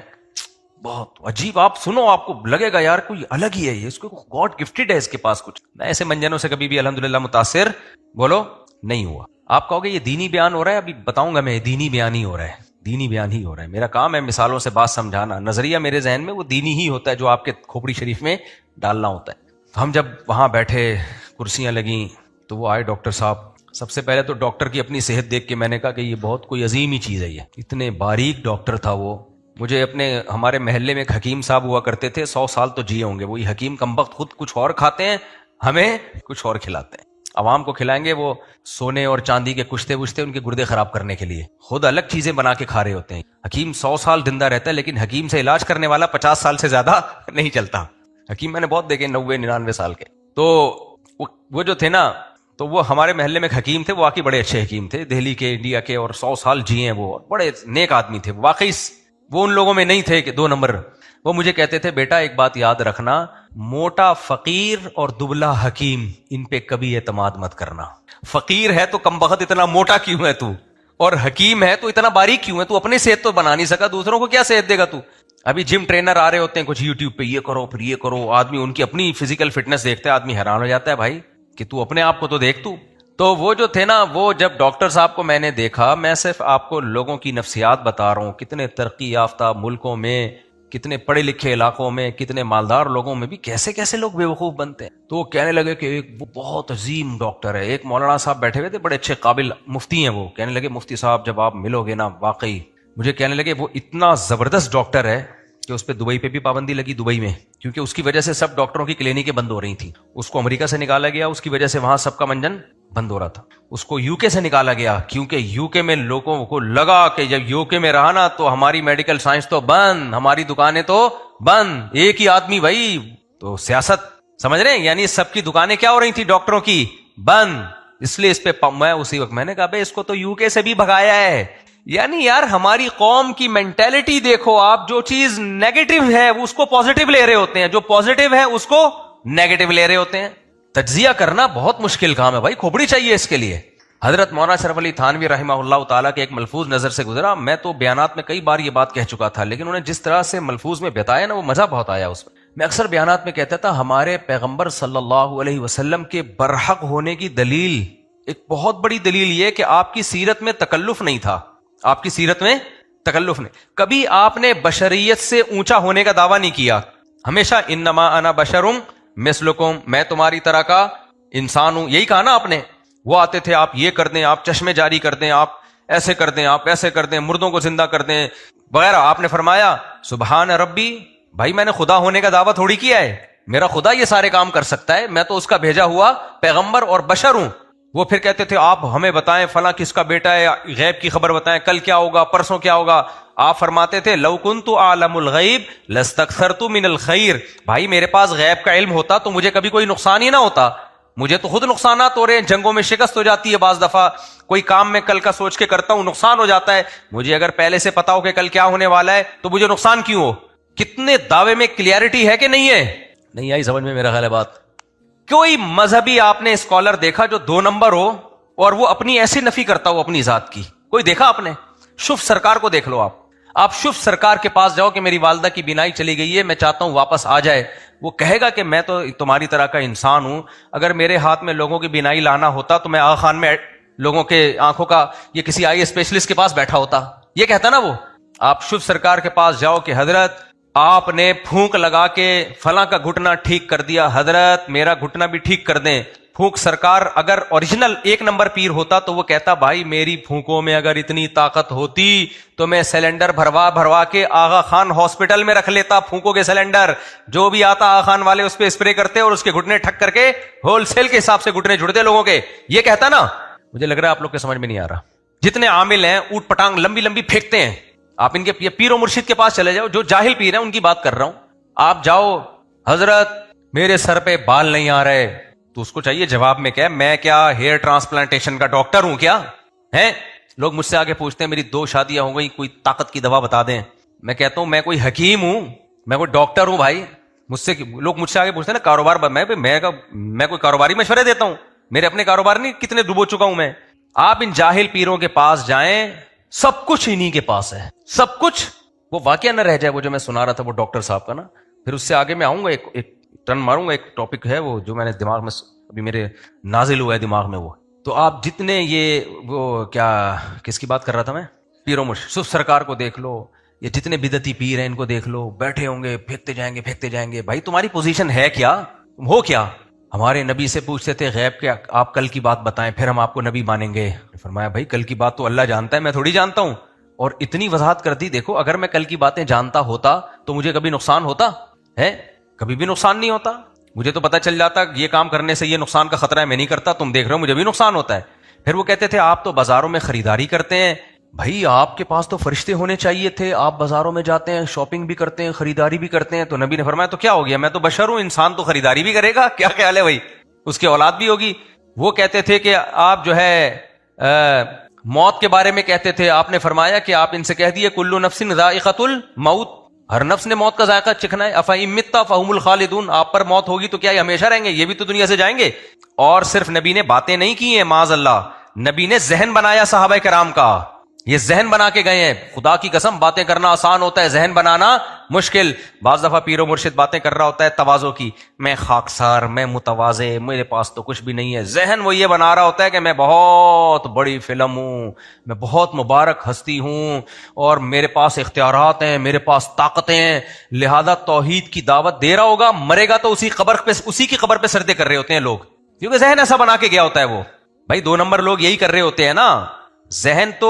بہت عجیب، آپ سنو آپ کو لگے گا یار کوئی الگ ہی ہے، یہ اس کو گاڈ گفٹڈ ہے اس کے پاس کچھ. میں ایسے منجنوں سے کبھی بھی الحمدللہ متاثر بولو نہیں ہوا. آپ کہو گے یہ دینی بیان ہو رہا ہے، ابھی بتاؤں گا میں. یہ دینی بیان ہی ہو رہا ہے، دینی بیان ہی ہو رہا ہے. میرا کام ہے مثالوں سے بات سمجھانا. نظریہ میرے ذہن میں وہ دینی ہی ہوتا ہے جو آپ کے کھوپڑی شریف میں ڈالنا ہوتا ہے. ہم جب وہاں بیٹھے، کرسیاں لگیں، تو وہ آئے ڈاکٹر صاحب. سب سے پہلے تو ڈاکٹر کی اپنی صحت دیکھ کے میں نے کہا کہ یہ بہت کوئی عظیم ہی چیز ہے. یہ اتنے باریک ڈاکٹر تھا وہ. مجھے ہمارے محلے میں ایک حکیم صاحب ہوا کرتے تھے، 100 سال تو جیے ہوں گے. وہی حکیم کمبخت خود کچھ اور کھاتے ہیں، ہمیں کچھ اور کھلاتے ہیں. عوام کو کھلائیں گے وہ سونے اور چاندی کے کشتے وشتے ان کے گردے خراب کرنے کے لیے، خود الگ چیزیں بنا کے کھا رہے ہوتے ہیں. حکیم 100 سال زندہ رہتا ہے، لیکن حکیم سے علاج کرنے والا 50 سال سے زیادہ نہیں چلتا. حکیم میں نے بہت دیکھے 90-99 سال کے. تو وہ جو تھے نا، تو وہ ہمارے محلے میں ایک حکیم تھے، وہ واقعی بڑے اچھے حکیم تھے، دہلی کے، انڈیا کے، اور 100 سال جیے ہیں وہ. بڑے نیک آدمی تھے واقعی. وہ ان لوگوں میں نہیں تھے کہ 2 نمبر. وہ مجھے کہتے تھے بیٹا ایک بات یاد رکھنا، موٹا فقیر اور دبلا حکیم ان پہ کبھی اعتماد مت کرنا. فقیر ہے تو کم بخت اتنا موٹا کیوں ہے تو، اور حکیم ہے تو اتنا باریک کیوں ہے تو. اپنی صحت تو بنا نہیں سکا، دوسروں کو کیا صحت دے گا تو. ابھی جم ٹرینر آ رہے ہوتے ہیں کچھ یوٹیوب پہ، یہ کرو پھر یہ کرو. آدمی ان کی اپنی فزیکل فٹنس دیکھتا ہے، آدمی حیران ہو جاتا ہے بھائی کہ تو اپنے آپ کو تو دیکھ. تو وہ جو تھے نا، وہ جب ڈاکٹر صاحب کو میں نے دیکھا، میں صرف آپ کو لوگوں کی نفسیات بتا رہا ہوں، کتنے ترقی یافتہ ملکوں میں، کتنے پڑھے لکھے علاقوں میں، کتنے مالدار لوگوں میں بھی کیسے کیسے لوگ بیوقوف بنتے ہیں. تو وہ کہنے لگے کہ ایک وہ بہت عظیم ڈاکٹر ہے. ایک مولانا صاحب بیٹھے ہوئے تھے، بڑے اچھے قابل مفتی ہیں. وہ کہنے لگے مفتی صاحب جب آپ ملو گے نا، واقعی مجھے کہنے لگے وہ اتنا زبردست ڈاکٹر ہے کہ اس پہ دبئی پہ بھی پابندی لگی، دبئی میں، کیونکہ اس کی وجہ سے سب ڈاکٹروں کی کلینکیں بند ہو رہی تھیں. اس کو امریکہ سے نکالا گیا، اس کی وجہ سے وہاں سب کا منجن بند ہو رہا تھا. اس کو UK سے نکالا گیا، کیونکہ UK میں لوگوں کو لگا کہ جب UK میں رہا نا تو ہماری میڈیکل سائنس تو بند، ہماری دکانیں تو بند. ایک ہی آدمی بھائی، تو سیاست سمجھ رہے ہیں، یعنی سب کی دکانیں کیا ہو رہی تھی ڈاکٹروں کی، بند. اس لیے اس پہ میں اسی وقت میں نے کہا بھائی اس کو تو UK سے بھی بھگایا ہے. یعنی یار ہماری قوم کی مینٹیلٹی دیکھو آپ، جو چیز نیگیٹو ہے اس کو پازیٹیو لے رہے ہوتے ہیں، جو پازیٹیو ہے اس کو نیگیٹو لے رہے ہوتے ہیں. تجزیہ کرنا بہت مشکل کام ہے بھائی، کھوپڑی چاہیے اس کے لیے. حضرت مولانا اشرف علی تھانوی رحمہ اللہ تعالیٰ کے ایک ملفوظ نظر سے گزرا. میں تو بیانات میں کئی بار یہ بات کہہ چکا تھا، لیکن انہوں نے جس طرح سے ملفوظ میں بتایا نا، وہ مزہ بہت آیا اس میں. میں اکثر بیانات میں کہتا تھا ہمارے پیغمبر صلی اللہ علیہ وسلم کے برحق ہونے کی دلیل، ایک بہت بڑی دلیل یہ کہ آپ کی سیرت میں تکلف نہیں تھا. آپ کی سیرت میں تکلف نہیں، کبھی آپ نے بشریت سے اونچا ہونے کا دعویٰ نہیں کیا. ہمیشہ انما انا بشرم مثلکم، میں تمہاری طرح کا انسان ہوں، یہی کہا نا آپ نے. وہ آتے تھے آپ یہ کر دیں، آپ چشمے جاری کر دیں، آپ ایسے کر دیں، آپ ایسے کر دیں، مردوں کو زندہ کر دیں وغیرہ. آپ نے فرمایا سبحان ربی، بھائی میں نے خدا ہونے کا دعویٰ تھوڑی کیا ہے، میرا خدا یہ سارے کام کر سکتا ہے، میں تو اس کا بھیجا ہوا پیغمبر اور بشر ہوں. وہ پھر کہتے تھے آپ ہمیں بتائیں فلاں کس کا بیٹا ہے، غیب کی خبر بتائیں، کل کیا ہوگا، پرسوں کیا ہوگا. آپ فرماتے تھے لو کنت اعلم الغیب لاستکثرت من الخیر، بھائی میرے پاس غیب کا علم ہوتا تو مجھے کبھی کوئی نقصان ہی نہ ہوتا، مجھے تو خود نقصانات ہو رہے ہیں, جنگوں میں شکست ہو جاتی ہے, بعض دفعہ کوئی کام میں کل کا سوچ کے کرتا ہوں نقصان ہو جاتا ہے. مجھے اگر پہلے سے پتا ہو کہ کل کیا ہونے والا ہے تو مجھے نقصان کیوں ہو؟ کتنے دعوے میں کلیئرٹی ہے کہ نہیں ہے؟ نہیں آئی سمجھ میں میرا خیال ہے بات. کوئی مذہبی آپ نے اسکالر دیکھا جو 2 نمبر ہو اور وہ اپنی ایسی نفی کرتا ہو اپنی ذات کی؟ کوئی دیکھا آپ نے؟ شف سرکار کو دیکھ لو. آپ شف سرکار کے پاس جاؤ کہ میری والدہ کی بینائی چلی گئی ہے, میں چاہتا ہوں واپس آ جائے. وہ کہے گا کہ میں تو تمہاری طرح کا انسان ہوں, اگر میرے ہاتھ میں لوگوں کی بینائی لانا ہوتا تو میں آغا خان میں لوگوں کے آنکھوں کا یہ کسی آئی اسپیشلسٹ کے پاس بیٹھا ہوتا. یہ کہتا نا وہ. آپ شف سرکار کے پاس جاؤ کہ حضرت آپ نے پھونک لگا کے فلاں کا گھٹنا ٹھیک کر دیا, حضرت میرا گھٹنا بھی ٹھیک کر دیں. پھونک سرکار اگر اوریجنل 1 نمبر پیر ہوتا تو وہ کہتا بھائی میری پھونکوں میں اگر اتنی طاقت ہوتی تو میں سلنڈر بھروا کے آغا خان ہاسپٹل میں رکھ لیتا. پھونکوں کے سلنڈر جو بھی آتا آغا خان والے اس پہ اسپرے کرتے اور اس کے گھٹنے ٹھک کر کے ہول سیل کے حساب سے گھٹنے جڑتے لوگوں کے. یہ کہتا نا. مجھے لگ رہا ہے آپ لوگ کے سمجھ میں نہیں آ رہا. جتنے عامل ہیں اوٹ پٹانگ لمبی لمبی پھینکتے ہیں, آپ ان کے یہ پیر و مرشد کے پاس چلے جاؤ, جو جاہل پیر ہیں ان کی بات کر رہا ہوں. آپ جاؤ حضرت میرے سر پہ بال نہیں آ رہے, تو اس کو چاہیے جواب میں کیا میں کیا ہیئر ٹرانسپلانٹیشن کا ڈاکٹر ہوں کیا ہے؟ لوگ مجھ سے آگے پوچھتے ہیں میری 2 شادیاں ہو گئی, کوئی طاقت کی دوا بتا دیں. میں کہتا ہوں میں کوئی حکیم ہوں, میں کوئی ڈاکٹر ہوں بھائی. لوگ مجھ سے آگے پوچھتے ہیں نا کاروبار, میں کوئی کاروباری مشورے دیتا ہوں؟ میرے اپنے کاروبار نہیں کتنے ڈوبو چکا ہوں میں. آپ ان جاہل پیروں کے پاس جائیں, سب کچھ انہی کے پاس ہے, سب کچھ. وہ واقعہ نہ رہ جائے وہ جو میں سنا رہا تھا وہ ڈاکٹر صاحب کا نا, پھر اس سے آگے میں آؤں گا, ایک ٹرن ماروں گا. ایک ٹاپک ہے وہ جو میں نے دماغ میں ابھی میرے نازل ہوا ہے دماغ میں وہ. تو آپ جتنے یہ وہ کیا کس کی بات کر رہا تھا میں, پیروں مرشد سرکار کو دیکھ لو, یہ جتنے بدعتی پیر ہیں ان کو دیکھ لو, بیٹھے ہوں گے پھینکتے جائیں گے. بھائی تمہاری پوزیشن ہے کیا, تم ہو کیا؟ ہمارے نبی سے پوچھتے تھے غیب کے آپ کل کی بات بتائیں پھر ہم آپ کو نبی مانیں گے. فرمایا بھائی کل کی بات تو اللہ جانتا ہے, میں تھوڑی جانتا ہوں. اور اتنی وضاحت کر دی, دیکھو اگر میں کل کی باتیں جانتا ہوتا تو مجھے کبھی نقصان ہوتا ہے؟ کبھی بھی نقصان نہیں ہوتا. مجھے تو پتا چل جاتا یہ کام کرنے سے یہ نقصان کا خطرہ ہے, میں نہیں کرتا. تم دیکھ رہے ہو مجھے بھی نقصان ہوتا ہے. پھر وہ کہتے تھے آپ تو بازاروں میں خریداری کرتے ہیں. بھائی آپ کے پاس تو فرشتے ہونے چاہیے تھے, آپ بازاروں میں جاتے ہیں, شاپنگ بھی کرتے ہیں, خریداری بھی کرتے ہیں. تو نبی نے فرمایا تو کیا ہو گیا, میں تو بشر ہوں, انسان تو خریداری بھی کرے گا. کیا خیال ہے بھائی, اس کی اولاد بھی ہوگی. وہ کہتے تھے کہ آپ جو ہے موت کے بارے میں کہتے تھے, آپ نے فرمایا کہ آپ ان سے کہہ دیے کلو نفس ذائقۃ الموت, ہر نفس نے موت کا ذائقہ چکھنا ہے. افإن مت فهم الخالدون, آپ پر موت ہوگی تو کیا یہ ہمیشہ رہیں گے, یہ بھی تو دنیا سے جائیں گے. اور صرف نبی نے باتیں نہیں کی ہیں, معاذ اللہ, نبی نے ذہن بنایا صحابہ کرام کا. یہ ذہن بنا کے گئے ہیں. خدا کی قسم باتیں کرنا آسان ہوتا ہے, ذہن بنانا مشکل. بعض دفعہ پیر و مرشد باتیں کر رہا ہوتا ہے تواضع کی, میں خاکسار, میں متواضع, میرے پاس تو کچھ بھی نہیں ہے. ذہن وہ یہ بنا رہا ہوتا ہے کہ میں بہت بڑی فلم ہوں, میں بہت مبارک ہستی ہوں, اور میرے پاس اختیارات ہیں, میرے پاس طاقتیں ہیں. لہذا توحید کی دعوت دے رہا ہوگا, مرے گا تو اسی کی قبر پہ سجدے کر رہے ہوتے ہیں لوگ, کیونکہ ذہن ایسا بنا کے گیا ہوتا ہے وہ. بھائی 2 نمبر لوگ یہی کر رہے ہوتے ہیں نا, ذہن تو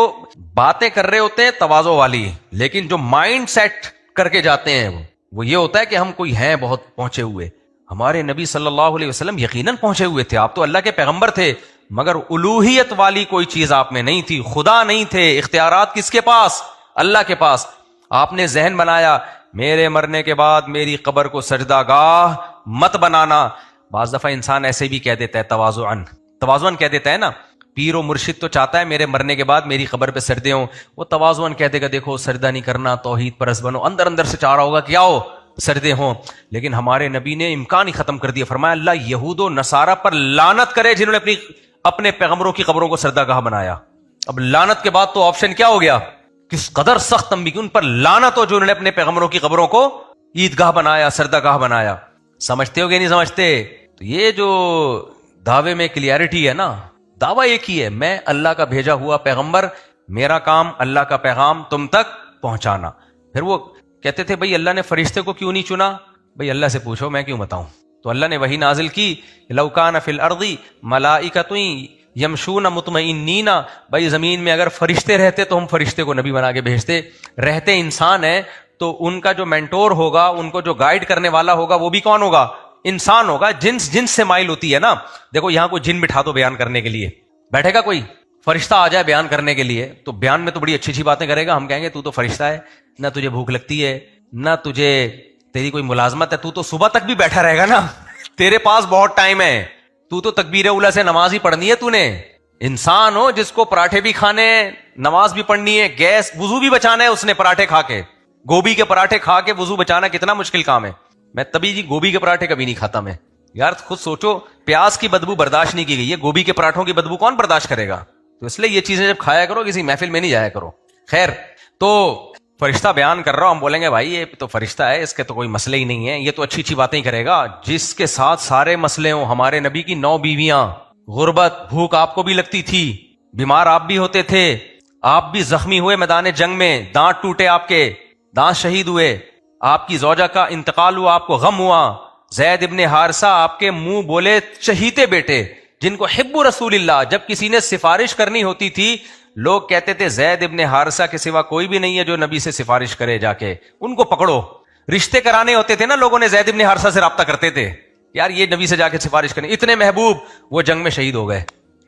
باتیں کر رہے ہوتے ہیں تواضع والی, لیکن جو مائنڈ سیٹ کر کے جاتے ہیں وہ یہ ہوتا ہے کہ ہم کوئی ہیں بہت پہنچے ہوئے. ہمارے نبی صلی اللہ علیہ وسلم یقیناً پہنچے ہوئے تھے, آپ تو اللہ کے پیغمبر تھے, مگر الوہیت والی کوئی چیز آپ میں نہیں تھی, خدا نہیں تھے. اختیارات کس کے پاس؟ اللہ کے پاس. آپ نے ذہن بنایا میرے مرنے کے بعد میری قبر کو سجدہ گاہ مت بنانا. بعض دفعہ انسان ایسے بھی کہہ دیتا ہے تواضعاً کہہ دیتا ہے نا, پیر و مرشد تو چاہتا ہے میرے مرنے کے بعد میری قبر پہ سجدے ہوں, وہ تواضعاً کہہ دے گا دیکھو سجدہ نہیں کرنا, توحید پرست بنو. اندر سے چاہ رہا ہوگا کیا ہو, سجدے ہوں. لیکن ہمارے نبی نے امکان ہی ختم کر دیا. فرمایا اللہ یہود و نصارہ پر لعنت کرے جنہوں نے اپنے پیغمبروں کی قبروں کو سجدہ گاہ بنایا. اب لعنت کے بعد تو آپشن کیا ہو گیا, کس قدر سخت تنبیہ, ان پر لعنت ہو جو انہوں نے اپنے پیغمبروں کی قبروں کو عیدگاہ بنایا, سجدہ گاہ بنایا. سمجھتے ہو کہ نہیں سمجھتے؟ تو یہ جو دعوے میں کلیئرٹی ہے نا, دعویٰ ایک ہی ہے, میں اللہ کا بھیجا ہوا پیغمبر, میرا کام اللہ کا پیغام تم تک پہنچانا. پھر وہ کہتے تھے بھئی اللہ نے فرشتے کو کیوں نہیں چنا؟ بھئی اللہ سے پوچھو, میں کیوں بتاؤں. تو اللہ نے وحی نازل کی, لو کان فی الارض ملائکۃ یمشون مطمئنین, بھئی زمین میں اگر فرشتے رہتے تو ہم فرشتے کو نبی بنا کے بھیجتے. رہتے انسان ہیں تو ان کا جو مینٹور ہوگا, ان کو جو گائیڈ کرنے والا ہوگا, وہ بھی کون ہوگا؟ انسان ہوگا. جنس سے مائل ہوتی ہے نا. دیکھو یہاں کوئی جن بٹھا دو بیان کرنے کے لیے, بیٹھے گا کوئی فرشتہ آ جائے بیان کرنے کے لیے, تو بیان میں تو بڑی اچھی باتیں کرے گا. ہم کہیں گے تو فرشتہ ہے, نہ تجھے بھوک لگتی ہے, نہ تیری کوئی ملازمت ہے, تو صبح تک بھی بیٹھا رہے گا نا, تیرے پاس بہت ٹائم ہے, تو تکبیر اولا سے نماز ہی پڑھنی ہے. تو نے انسان ہو جس کو پراٹھے بھی کھانے ہیں, نماز بھی پڑھنی ہے, گیس وضو بھی بچانا ہے اس نے پراٹھے کھا کے, گوبھی کے پراٹھے کھا کے وضو بچانا کتنا مشکل کام ہے. میں تبھی جی گوبھی کے پراٹھے کبھی نہیں کھاتا میں. یار خود سوچو, پیاز کی بدبو برداشت نہیں کی گئی ہے, گوبھی کے پراٹھوں کی بدبو کون برداشت کرے گا؟ تو اس لیے یہ چیزیں جب کھایا کرو کسی محفل میں نہیں جایا کرو. خیر, تو فرشتہ بیان کر رہا ہوں, ہم بولیں گے بھائی یہ تو فرشتہ ہے, اس کے تو کوئی مسئلے ہی نہیں ہے, یہ تو اچھی اچھی باتیں ہی کرے گا. جس کے ساتھ سارے مسئلے ہوں. ہمارے نبی کی 9 بیویاں, غربت, بھوک آپ کو بھی لگتی تھی, بیمار آپ بھی ہوتے تھے, آپ بھی زخمی ہوئے میدان جنگ میں, دانت ٹوٹے, آپ کے دانت شہید ہوئے, آپ کی زوجہ کا انتقال ہوا, آپ کو غم ہوا. زید ابن حارثہ آپ کے منہ بولے چہیتے بیٹے, جن کو حب رسول اللہ, جب کسی نے سفارش کرنی ہوتی تھی لوگ کہتے تھے زید ابن حارثہ کے سوا کوئی بھی نہیں ہے جو نبی سے سفارش کرے, جا کے ان کو پکڑو. رشتے کرانے ہوتے تھے نا, لوگوں نے زید ابن حارثہ سے رابطہ کرتے تھے, یار یہ نبی سے جا کے سفارش کریں. اتنے محبوب, وہ جنگ میں شہید ہو گئے.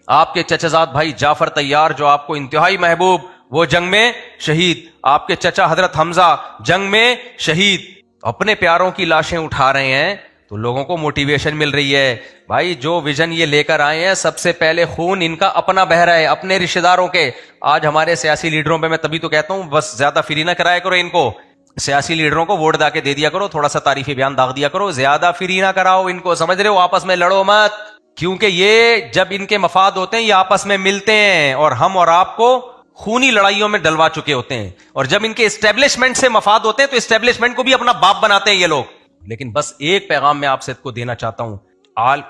آپ کے چچا زاد بھائی جعفر طیار, جو آپ کو انتہائی محبوب, وہ جنگ میں شہید. آپ کے چچا حضرت حمزہ جنگ میں شہید. اپنے پیاروں کی لاشیں اٹھا رہے ہیں تو لوگوں کو موٹیویشن مل رہی ہے. بھائی جو ویژن یہ لے کر آئے ہیں, سب سے پہلے خون ان کا اپنا بہ رہا ہے, اپنے رشتہ داروں کے. آج ہمارے سیاسی لیڈروں پہ میں تبھی تو کہتا ہوں بس زیادہ فری نہ کرایا کرو ان کو. سیاسی لیڈروں کو ووٹ دا کے دے دیا کرو, تھوڑا سا تعریفی بیان داغ دیا کرو, زیادہ فری نہ کراؤ ان کو, سمجھ رہے ہو؟ آپس میں لڑو مت, کیونکہ یہ جب ان کے مفاد ہوتے ہیں یہ آپس میں ملتے ہیں, اور ہم اور آپ کو خونی لڑائیوں میں ڈلوا چکے ہوتے ہیں. اور جب ان کے اسٹیبلشمنٹ سے مفاد ہوتے ہیں تو اسٹیبلشمنٹ کو بھی اپنا باپ بناتے ہیں یہ لوگ. لیکن بس ایک پیغام میں آپ سے کو دینا چاہتا ہوں,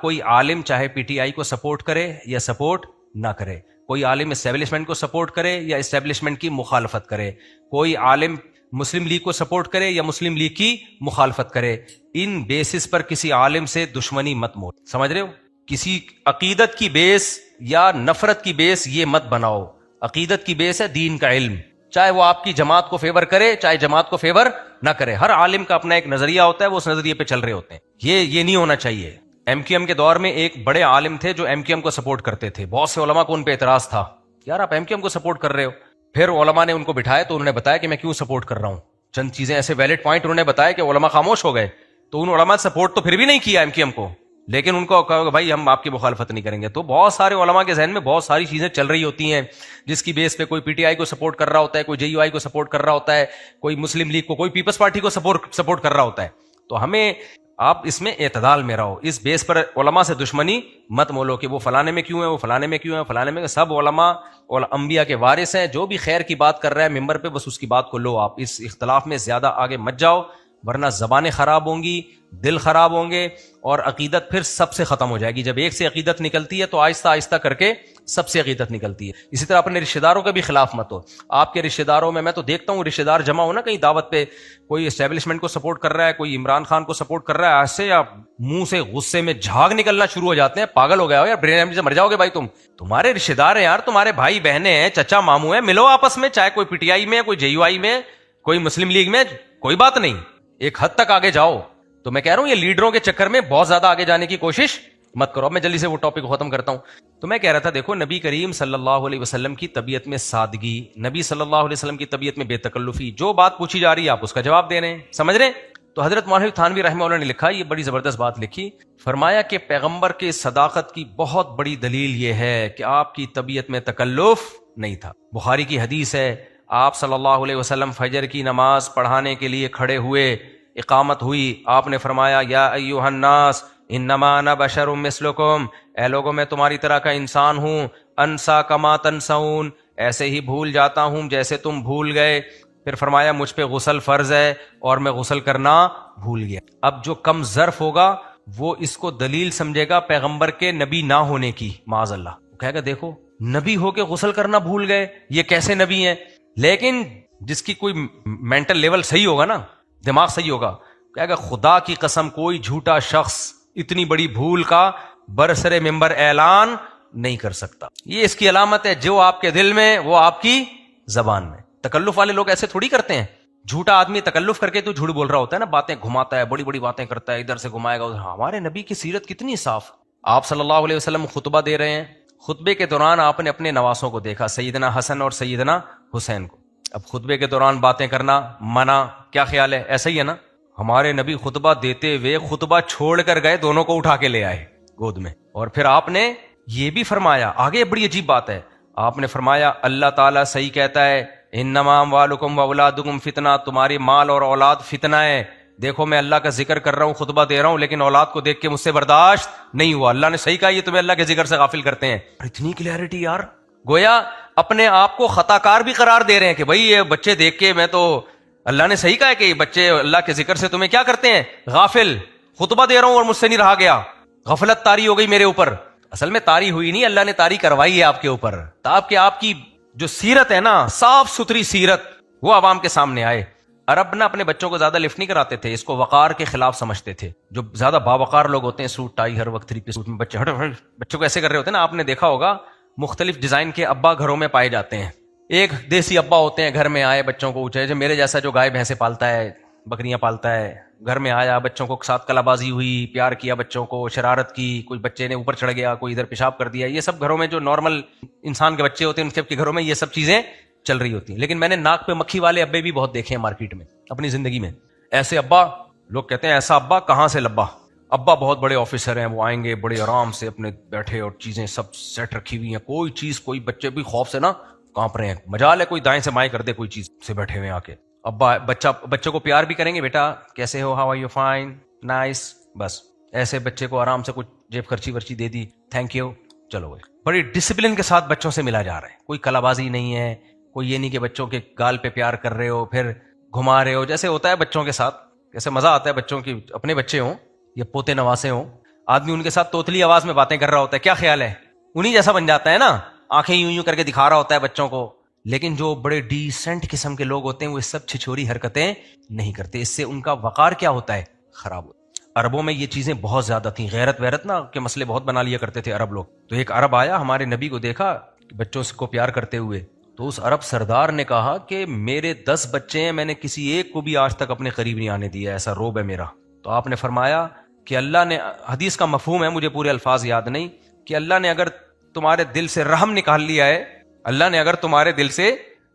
کوئی عالم چاہے پی ٹی آئی کو سپورٹ کرے یا سپورٹ نہ کرے, کوئی عالم اسٹیبلشمنٹ کو سپورٹ کرے یا اسٹیبلشمنٹ کی مخالفت کرے, کوئی عالم مسلم لیگ کو سپورٹ کرے یا مسلم لیگ کی مخالفت کرے, ان بیسس پر کسی عالم سے دشمنی مت مول. سمجھ رہے ہو؟ کسی عقیدت کی بیس یا نفرت کی بیس یہ مت بناؤ. عقیدت کی بیس ہے دین کا علم, چاہے وہ آپ کی جماعت کو فیور کرے چاہے جماعت کو فیور نہ کرے. ہر عالم کا اپنا ایک نظریہ ہوتا ہے, وہ اس نظریے پہ چل رہے ہوتے ہیں. یہ نہیں ہونا چاہیے. ایم کیو ایم کے دور میں ایک بڑے عالم تھے جو ایم کیو ایم کو سپورٹ کرتے تھے, بہت سے علماء کو ان پہ اعتراض تھا, یار آپ ایم کیو ایم کو سپورٹ کر رہے ہو. پھر علماء نے ان کو بٹھایا تو انہوں نے بتایا کہ میں کیوں سپورٹ کر رہا ہوں. چند چیزیں ایسے ویلڈ پوائنٹ انہوں نے بتایا کہ علماء خاموش ہو گئے. تو ان علماء سپورٹ تو پھر بھی نہیں کیا ایم کیو ایم کو, لیکن ان کو کہا کہ بھائی ہم آپ کی مخالفت نہیں کریں گے. تو بہت سارے علماء کے ذہن میں بہت ساری چیزیں چل رہی ہوتی ہیں جس کی بیس پہ کوئی پی ٹی آئی کو سپورٹ کر رہا ہوتا ہے, کوئی جے یو آئی کو سپورٹ کر رہا ہوتا ہے, کوئی مسلم لیگ کو, کوئی پیپلز پارٹی کو سپورٹ کر رہا ہوتا ہے. تو ہمیں آپ اس میں اعتدال میں رہو. اس بیس پر علماء سے دشمنی مت مولو کہ وہ فلانے میں کیوں ہے, وہ فلانے میں کیوں ہے, فلانے میں. سب علماء اور انبیاء کے وارث ہیں. جو بھی خیر کی بات کر رہا ہے ممبر پہ, بس اس کی بات کو لو. آپ اس اختلاف میں زیادہ آگے مت جاؤ, ورنہ زبانیں خراب ہوں گی, دل خراب ہوں گے, اور عقیدت پھر سب سے ختم ہو جائے گی. جب ایک سے عقیدت نکلتی ہے تو آہستہ آہستہ کر کے سب سے عقیدت نکلتی ہے. اسی طرح اپنے رشتہ داروں کے بھی خلاف مت ہو. آپ کے رشتہ داروں میں تو دیکھتا ہوں رشتہ دار جمع ہو نا کہیں دعوت پہ, کوئی اسٹیبلشمنٹ کو سپورٹ کر رہا ہے, کوئی عمران خان کو سپورٹ کر رہا ہے, ایسے یا منہ سے غصے میں جھاگ نکلنا شروع ہو جاتے ہیں. پاگل ہو گیا ہو یار, برین ہیمریج سے مر جاؤ گے بھائی تم. تمہارے رشتہ دار ہیں یار, تمہارے بھائی بہنیں ہیں, چچا ماموں ہیں, ملو آپس میں. چاہے کوئی پی ٹی آئی میں, کوئی جے یو آئی میں, کوئی مسلم لیگ میں, کوئی بات نہیں, ایک حد تک آگے جاؤ. تو میں کہہ رہا ہوں یہ لیڈروں کے چکر میں بہت زیادہ آگے جانے کی کوشش مت کرو. اب میں جلدی سے وہ ٹاپک کو ختم کرتا ہوں. تو میں کہہ رہا تھا, دیکھو نبی کریم صلی اللہ علیہ وسلم کی طبیعت میں سادگی, نبی صلی اللہ علیہ وسلم کی طبیعت میں بے تکلفی. جو بات پوچھی جا رہی ہے آپ اس کا جواب دے رہے ہیں, سمجھ رہے ہیں. تو حضرت مولانا تھانوی رحمہ اللہ نے لکھا, یہ بڑی زبردست بات لکھی, فرمایا کہ پیغمبر کے صداقت کی بہت بڑی دلیل یہ ہے کہ آپ کی طبیعت میں تکلف نہیں تھا. بخاری کی حدیث ہے, آپ صلی اللہ علیہ وسلم فجر کی نماز پڑھانے کے لیے کھڑے ہوئے, اقامت ہوئی, آپ نے فرمایا یا ایھا الناس انما انا بشر مثلکم, اے لوگوں میں تمہاری طرح کا انسان ہوں, انسا کما تنسون, ایسے ہی بھول جاتا ہوں جیسے تم بھول گئے. پھر فرمایا مجھ پہ غسل فرض ہے اور میں غسل کرنا بھول گیا. اب جو کم ظرف ہوگا وہ اس کو دلیل سمجھے گا پیغمبر کے نبی نہ ہونے کی, معاذ اللہ. کہے گا دیکھو نبی ہو کے غسل کرنا بھول گئے, یہ کیسے نبی ہیں. لیکن جس کی کوئی مینٹل لیول صحیح ہوگا نا, دماغ صحیح ہوگا, کہے گا خدا کی قسم کوئی جھوٹا شخص اتنی بڑی بھول کا برسر ممبر اعلان نہیں کر سکتا. یہ اس کی علامت ہے, جو آپ کے دل میں وہ آپ کی زبان میں. تکلف والے لوگ ایسے تھوڑی کرتے ہیں. جھوٹا آدمی تکلف کر کے تو جھوٹ بول رہا ہوتا ہے نا, باتیں گھماتا ہے, بڑی بڑی باتیں کرتا ہے, ادھر سے گھمائے گا. ہمارے نبی کی سیرت کتنی صاف. آپ صلی اللہ علیہ وسلم خطبہ دے رہے ہیں, خطبے کے دوران آپ نے اپنے نواسوں کو دیکھا, سیدنا حسن اور سیدنا حسین کو. اب خطبے کے دوران باتیں کرنا منع, کیا خیال ہے, ایسا ہی ہے نا. ہمارے نبی خطبہ دیتے ہوئے خطبہ چھوڑ کر گئے, دونوں کو اٹھا کے لے آئے. گود میں. اور پھر آپ نے یہ بھی فرمایا, آگے بڑی عجیب بات ہے, آپ نے فرمایا اللہ تعالیٰ صحیح کہتا ہے, انما اموالکم واولادکم فتنہ, تمہاری مال اور اولاد فتنہ ہے. دیکھو میں اللہ کا ذکر کر رہا ہوں, خطبہ دے رہا ہوں, لیکن اولاد کو دیکھ کے مجھ سے برداشت نہیں ہوا. اللہ نے صحیح کہا, یہ تمہیں اللہ کے ذکر سے غافل کرتے ہیں. اتنی کلیئرٹی یار, گویا اپنے آپ کو خطا کار بھی قرار دے رہے ہیں کہ بھائی یہ بچے دیکھ کے میں تو, اللہ نے صحیح کہا ہے کہ یہ بچے اللہ کے ذکر سے تمہیں کیا کرتے ہیں, غافل. خطبہ دے رہا ہوں اور مجھ سے نہیں رہا گیا, غفلت طاری ہو گئی میرے اوپر. اصل میں طاری ہوئی نہیں, اللہ نے طاری کروائی ہے آپ کے اوپر, تاکہ آپ کی جو سیرت ہے نا, صاف ستھری سیرت, وہ عوام کے سامنے آئے. عرب نا اپنے بچوں کو زیادہ لفٹ نہیں کراتے تھے, اس کو وقار کے خلاف سمجھتے تھے. جو زیادہ باوقار لوگ ہوتے ہیں, سوٹ ٹائی ہر وقت 3 پیس سوٹ میں, بچوں کو ایسے کر رہے ہوتے ہیں نا, آپ نے دیکھا ہوگا مختلف ڈیزائن کے ابا گھروں میں پائے جاتے ہیں. ایک دیسی ابا ہوتے ہیں, گھر میں آئے بچوں کو اونچے, جو میرے جیسا جو گائے بھینسیں پالتا ہے, بکریاں پالتا ہے, گھر میں آیا, بچوں کو ساتھ کلا بازی ہوئی, پیار کیا بچوں کو, شرارت کی, کوئی بچے نے اوپر چڑھ گیا, کوئی ادھر پیشاب کر دیا. یہ سب گھروں میں جو نارمل انسان کے بچے ہوتے ہیں, ان سب کے گھروں میں یہ سب چیزیں چل رہی ہوتی ہیں. لیکن میں نے ناک پہ مکھی والے ابے بھی بہت دیکھے ہیں مارکیٹ میں اپنی زندگی میں. ایسے ابا, لوگ کہتے ہیں ایسا ابا کہاں سے لبا, ابا بہت بڑے آفیسر ہیں, وہ آئیں گے بڑے آرام سے اپنے بیٹھے اور چیزیں سب سیٹ رکھی ہوئی ہیں, کوئی چیز, کوئی بچے بھی خوف سے نا کانپ رہے ہیں, مجال ہے کوئی دائیں سے بائیں کر دے, کوئی چیز سے بیٹھے ہوئے آ کے. ابا بچوں کو پیار بھی کریں گے, بیٹا کیسے ہو, how are you, fine, nice, بس ایسے بچے کو آرام سے کچھ جیب خرچی ورچی دے دی, تھینک یو, چلو بھائی. بڑی ڈسپلن کے ساتھ بچوں سے ملا جا رہا ہے, کوئی کلا بازی نہیں ہے, کوئی یہ نہیں کہ بچوں کے گال پہ پیار کر رہے ہو پھر گھما رہے ہو, جیسے ہوتا ہے بچوں کے ساتھ. جیسے مزہ آتا ہے بچوں کی, اپنے بچے ہوں یا پوتے نواسے ہوں, آدمی ان کے ساتھ توتلی آواز میں باتیں کر رہا ہوتا ہے, کیا خیال ہے, انہی جیسا بن جاتا ہے نا, آنکھیں یوں یوں کر کے دکھا رہا ہوتا ہے بچوں کو. لیکن جو بڑے ڈیسنٹ قسم کے لوگ ہوتے ہیں, وہ اس سب چھچوری حرکتیں نہیں کرتے, اس سے ان کا وقار کیا ہوتا ہے, خراب ہوتا ہے. عربوں میں یہ چیزیں بہت زیادہ تھیں, غیرت ویرت نا کے مسئلے بہت بنا لیا کرتے تھے عرب لوگ. تو ایک عرب آیا, ہمارے نبی کو دیکھا بچوں کو پیار کرتے ہوئے, تو اس عرب سردار نے کہا کہ میرے 10 بچے ہیں, میں نے کسی ایک کو بھی آج تک اپنے قریب نہیں آنے دیا, ایسا روب ہے میرا. تو آپ نے فرمایا کہ اللہ نے, حدیث کا مفہوم ہے, مجھے پورے الفاظ یاد نہیں, کہ اللہ نے اگر تمہارے دل سے رحم نکال لیا ہے, اللہ نے اگر تمہارے دل سے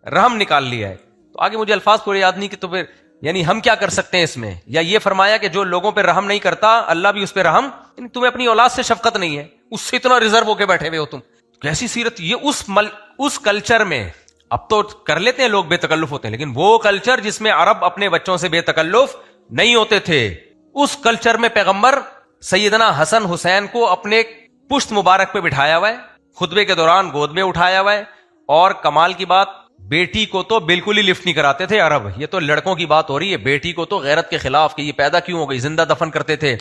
رحم نکال لیا ہے, تو آگے مجھے الفاظ پورے یاد نہیں کہ تو پھر یعنی ہم کیا کر سکتے ہیں اس میں. یا یہ فرمایا کہ جو لوگوں پہ رحم نہیں کرتا, اللہ بھی اس پہ رحم, یعنی تمہیں اپنی اولاد سے شفقت نہیں ہے, اس سے اتنا ریزرو ہو کے بیٹھے ہوئے ہو تم. کیسی سیرت یہ اس کلچر میں. اب تو کر لیتے ہیں لوگ, بے تکلف ہوتے ہیں, لیکن وہ کلچر جس میں عرب اپنے بچوں سے بے تکلف نہیں ہوتے تھے, اس کلچر میں پیغمبر سیدنا حسن حسین کو اپنے پشت مبارک پہ بٹھایا ہوا ہے, خطبے کے دوران گود میں اٹھایا ہوا ہے. اور کمال کی بات, بیٹی کو تو بالکل ہی لفٹ نہیں کراتے تھے عرب. یہ تو لڑکوں کی بات ہو رہی ہے, بیٹی کو تو غیرت کے خلاف کہ یہ پیدا کیوں ہو گئی, زندہ دفن کرتے تھے.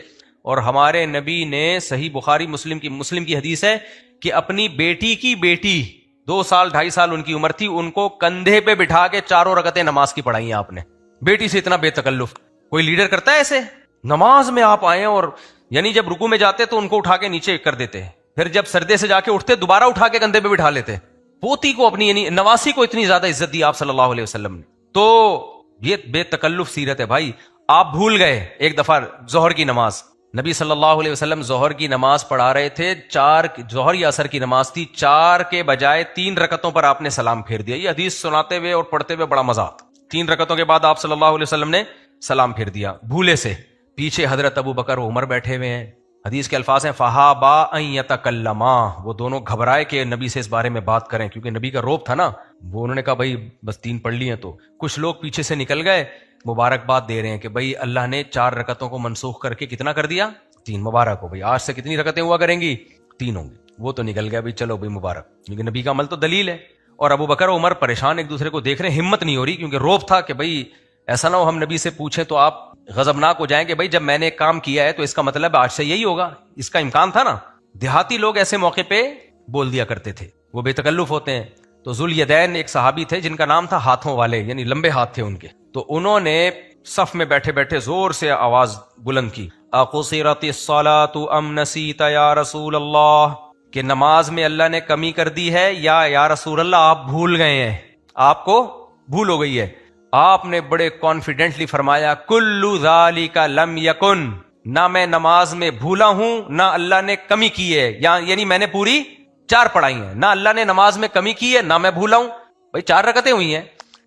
اور ہمارے نبی نے, صحیح بخاری مسلم کی حدیث ہے کہ اپنی بیٹی کی بیٹی 2 سال 2.5 سال ان کی عمر تھی, ان کو کندھے پہ بٹھا کے 4 رکعتیں نماز کی پڑھائی ہیں آپ نے. بیٹی سے اتنا بے تکلف کوئی لیڈر کرتا ہے ایسے؟ نماز میں آپ آئے اور یعنی جب رکوع میں جاتے تو ان کو اٹھا کے نیچے کر دیتے, پھر جب سردے سے جا کے اٹھتے دوبارہ اٹھا کے کندھے پہ بٹھا لیتے. پوتی کو اپنی یعنی نواسی کو اتنی زیادہ عزت دی آپ صلی اللہ علیہ وسلم نے. تو یہ بے تکلف سیرت ہے بھائی. آپ بھول گئے ایک دفعہ ظہر کی نماز, نبی صلی اللہ علیہ وسلم ظہر کی نماز پڑھا رہے تھے, 4 ظہر یا عصر کی نماز تھی, 4 کے بجائے 3 رکعتوں پر آپ نے سلام پھیر دیا. یہ حدیث سناتے ہوئے اور پڑھتے ہوئے بڑا مزہ آتا. 3 رکعتوں کے بعد آپ صلی اللہ علیہ وسلم نے سلام پھیر دیا بھولے سے. پیچھے حضرت ابو بکر و عمر بیٹھے ہوئے ہیں. حدیث کے الفاظ ہیں فہابا ان یتکلما, وہ دونوں گھبرائے کہ نبی سے اس بارے میں بات کریں, کیونکہ نبی کا روب تھا نا. وہ انہوں نے کہا بھائی بس 3 پڑھ لی ہیں. تو کچھ لوگ پیچھے سے نکل گئے, مبارکباد دے رہے ہیں کہ بھائی اللہ نے 4 رکعتوں کو منسوخ کر کے کتنا کر دیا, 3. مبارک ہو بھائی, آج سے کتنی رکعتیں ہوا کریں گی, 3 ہوں گی. وہ تو نکل گیا بھائی, چلو بھائی مبارک, کیونکہ نبی کا عمل تو دلیل ہے. اور ابو بکر و عمر پریشان ایک دوسرے کو دیکھ رہے ہیں, ہمت نہیں ہو رہی, کیونکہ روب تھا کہ بھائی ایسا نہ ہو ہم نبی سے پوچھیں تو آپ غضبناک ہو جائیں کہ بھائی جب میں نے ایک کام کیا ہے تو اس کا مطلب آج سے یہی ہوگا. اس کا امکان تھا نا. دیہاتی لوگ ایسے موقع پہ بول دیا کرتے تھے, وہ بے تکلف ہوتے ہیں. تو ذوالیدین ایک صحابی تھے جن کا نام تھا ہاتھوں والے, یعنی لمبے ہاتھ تھے ان کے. تو انہوں نے صف میں بیٹھے بیٹھے زور سے آواز بلند کی, اقصرت الصلاۃ ام نسیت یا رسول اللہ, کہ نماز میں اللہ نے کمی کر دی ہے یا رسول اللہ آپ بھول گئے ہیں, آپ کو بھول ہو گئی ہے. آپ نے بڑے کانفیڈنٹلی فرمایا کل ذالک لم یکن, نہ میں نماز میں بھولا ہوں نہ اللہ نے کمی کی ہے, یعنی میں نے پوری 4 پڑھائی ہیں, نہ اللہ نے نماز میں کمی کی ہے نہ میں بھولا ہوں. بھائی 4 رکعتیں ہوئی ہیں.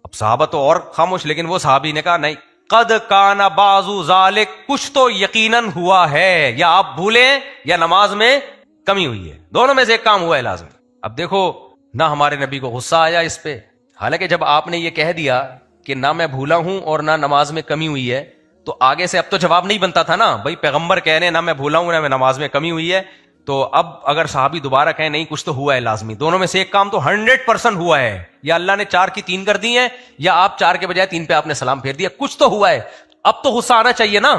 اب صحابہ تو اور خاموش, لیکن وہ صحابی نے کہا نہیں قد کان بعض ذالک، کچھ تو یقیناً ہوا ہے، یا آپ بھولیں یا نماز میں کمی ہوئی ہے، دونوں میں سے ایک کام ہوا ہے لازم۔ اب دیکھو نہ ہمارے نبی کو غصہ آیا اس پہ، حالانکہ جب آپ نے یہ کہہ دیا کہ نہ میں بھولا ہوں اور نہ نماز میں کمی ہوئی ہے، تو آگے سے اب تو جواب نہیں بنتا تھا نا، بھائی پیغمبر کہہ رہے ہیں نہ میں بھولا ہوں نہ میں نماز میں کمی ہوئی ہے، تو اب اگر صحابی دوبارہ کہیں نہیں کچھ تو ہوا ہے لازمی، دونوں میں سے ایک کام تو 100% ہوا ہے، یا اللہ نے 4 کی 3 کر دی ہیں، یا آپ 4 کے بجائے 3 پہ آپ نے سلام پھیر دیا، کچھ تو ہوا ہے۔ اب تو غصہ آنا چاہیے نا،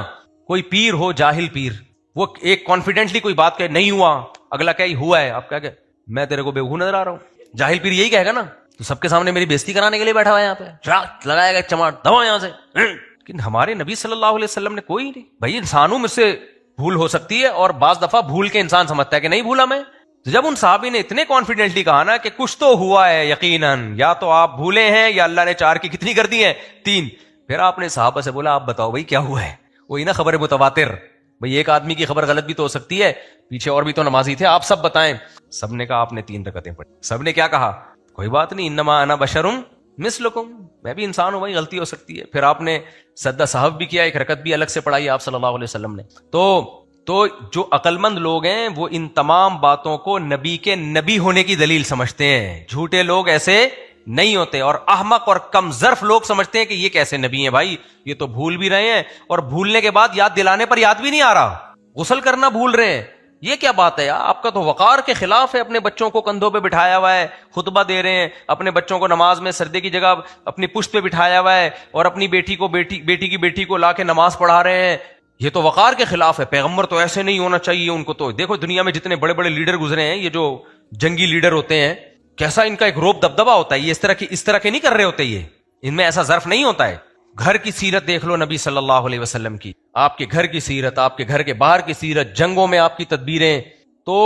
کوئی پیر ہو جاہل پیر، وہ ایک کانفیڈنٹلی کوئی بات کہے نہیں ہوا، اگلا کہ ہوا ہے، آپ کیا کہ میں تیرے کو بیوقوف نظر آ رہا ہوں، جاہل پیر یہی کہے گا نا، تو سب کے سامنے میری بےزتی کرانے کے لیے بیٹھا ہوا ہے یہاں پہ، چراغ لگائے گا چماٹ دبا یہاں سے۔ لیکن ہمارے نبی صلی اللہ علیہ وسلم نے کوئی نہیں، بھائی انسانوں میں سے بھول ہو سکتی ہے، اور بعض دفعہ بھول کے انسان سمجھتا ہے کہ نہیں بھولا میں۔ تو جب ان صحابی نے اتنے کانفیڈنٹلی کہا نا کہ کچھ تو ہوا ہے یقیناً، یا تو آپ بھولے ہیں یا اللہ نے 4 کی کتنی کر دی ہیں 3، پھر آپ نے صحابہ سے بولا آپ بتاؤ بھائی کیا ہوا ہے، وہی نا خبر متواتر، بھئی ایک آدمی کی خبر غلط بھی تو ہو سکتی ہے، پیچھے اور بھی تو نمازی تھے، آپ سب بتائیں۔ سب نے کہا آپ نے 3 رکعتیں پڑھی۔ سب نے کیا کہا؟ کوئی بات نہیں، انما انا بشرم مثلکم، میں بھی انسان ہوں بھائی، غلطی ہو سکتی ہے۔ پھر آپ نے سجدہ سہو بھی کیا، 1 رکعت بھی الگ سے پڑھائی آپ صلی اللہ علیہ وسلم نے۔ تو جو عقل مند لوگ ہیں وہ ان تمام باتوں کو نبی کے نبی ہونے کی دلیل سمجھتے ہیں، جھوٹے لوگ ایسے نہیں ہوتے، اور احمق اور کم ظرف لوگ سمجھتے ہیں کہ یہ کیسے نبی ہیں بھائی، یہ تو بھول بھی رہے ہیں، اور بھولنے کے بعد یاد دلانے پر یاد بھی نہیں آ رہا، غسل کرنا بھول رہے ہیں، یہ کیا بات ہے یار، آپ کا تو وقار کے خلاف ہے، اپنے بچوں کو کندھوں پہ بٹھایا ہوا ہے، خطبہ دے رہے ہیں، اپنے بچوں کو نماز میں سردے کی جگہ اپنی پشت پہ بٹھایا ہوا ہے، اور اپنی بیٹی کی بیٹی کو لا کے نماز پڑھا رہے ہیں، یہ تو وقار کے خلاف ہے، پیغمبر تو ایسے نہیں ہونا چاہیے ان کو۔ تو دیکھو دنیا میں جتنے بڑے بڑے لیڈر گزرے ہیں، یہ جو جنگی لیڈر ہوتے ہیں، کیسا ان کا ایک روب دبدبا ہوتا ہے، یہ اس طرح کے نہیں کر رہے ہوتے، یہ ان میں ایسا ظرف نہیں ہوتا ہے۔ گھر کی سیرت دیکھ لو نبی صلی اللہ علیہ وسلم کی، آپ کے گھر کی سیرت، آپ کے گھر کے باہر کی سیرت، جنگوں میں آپ کی تدبیریں، تو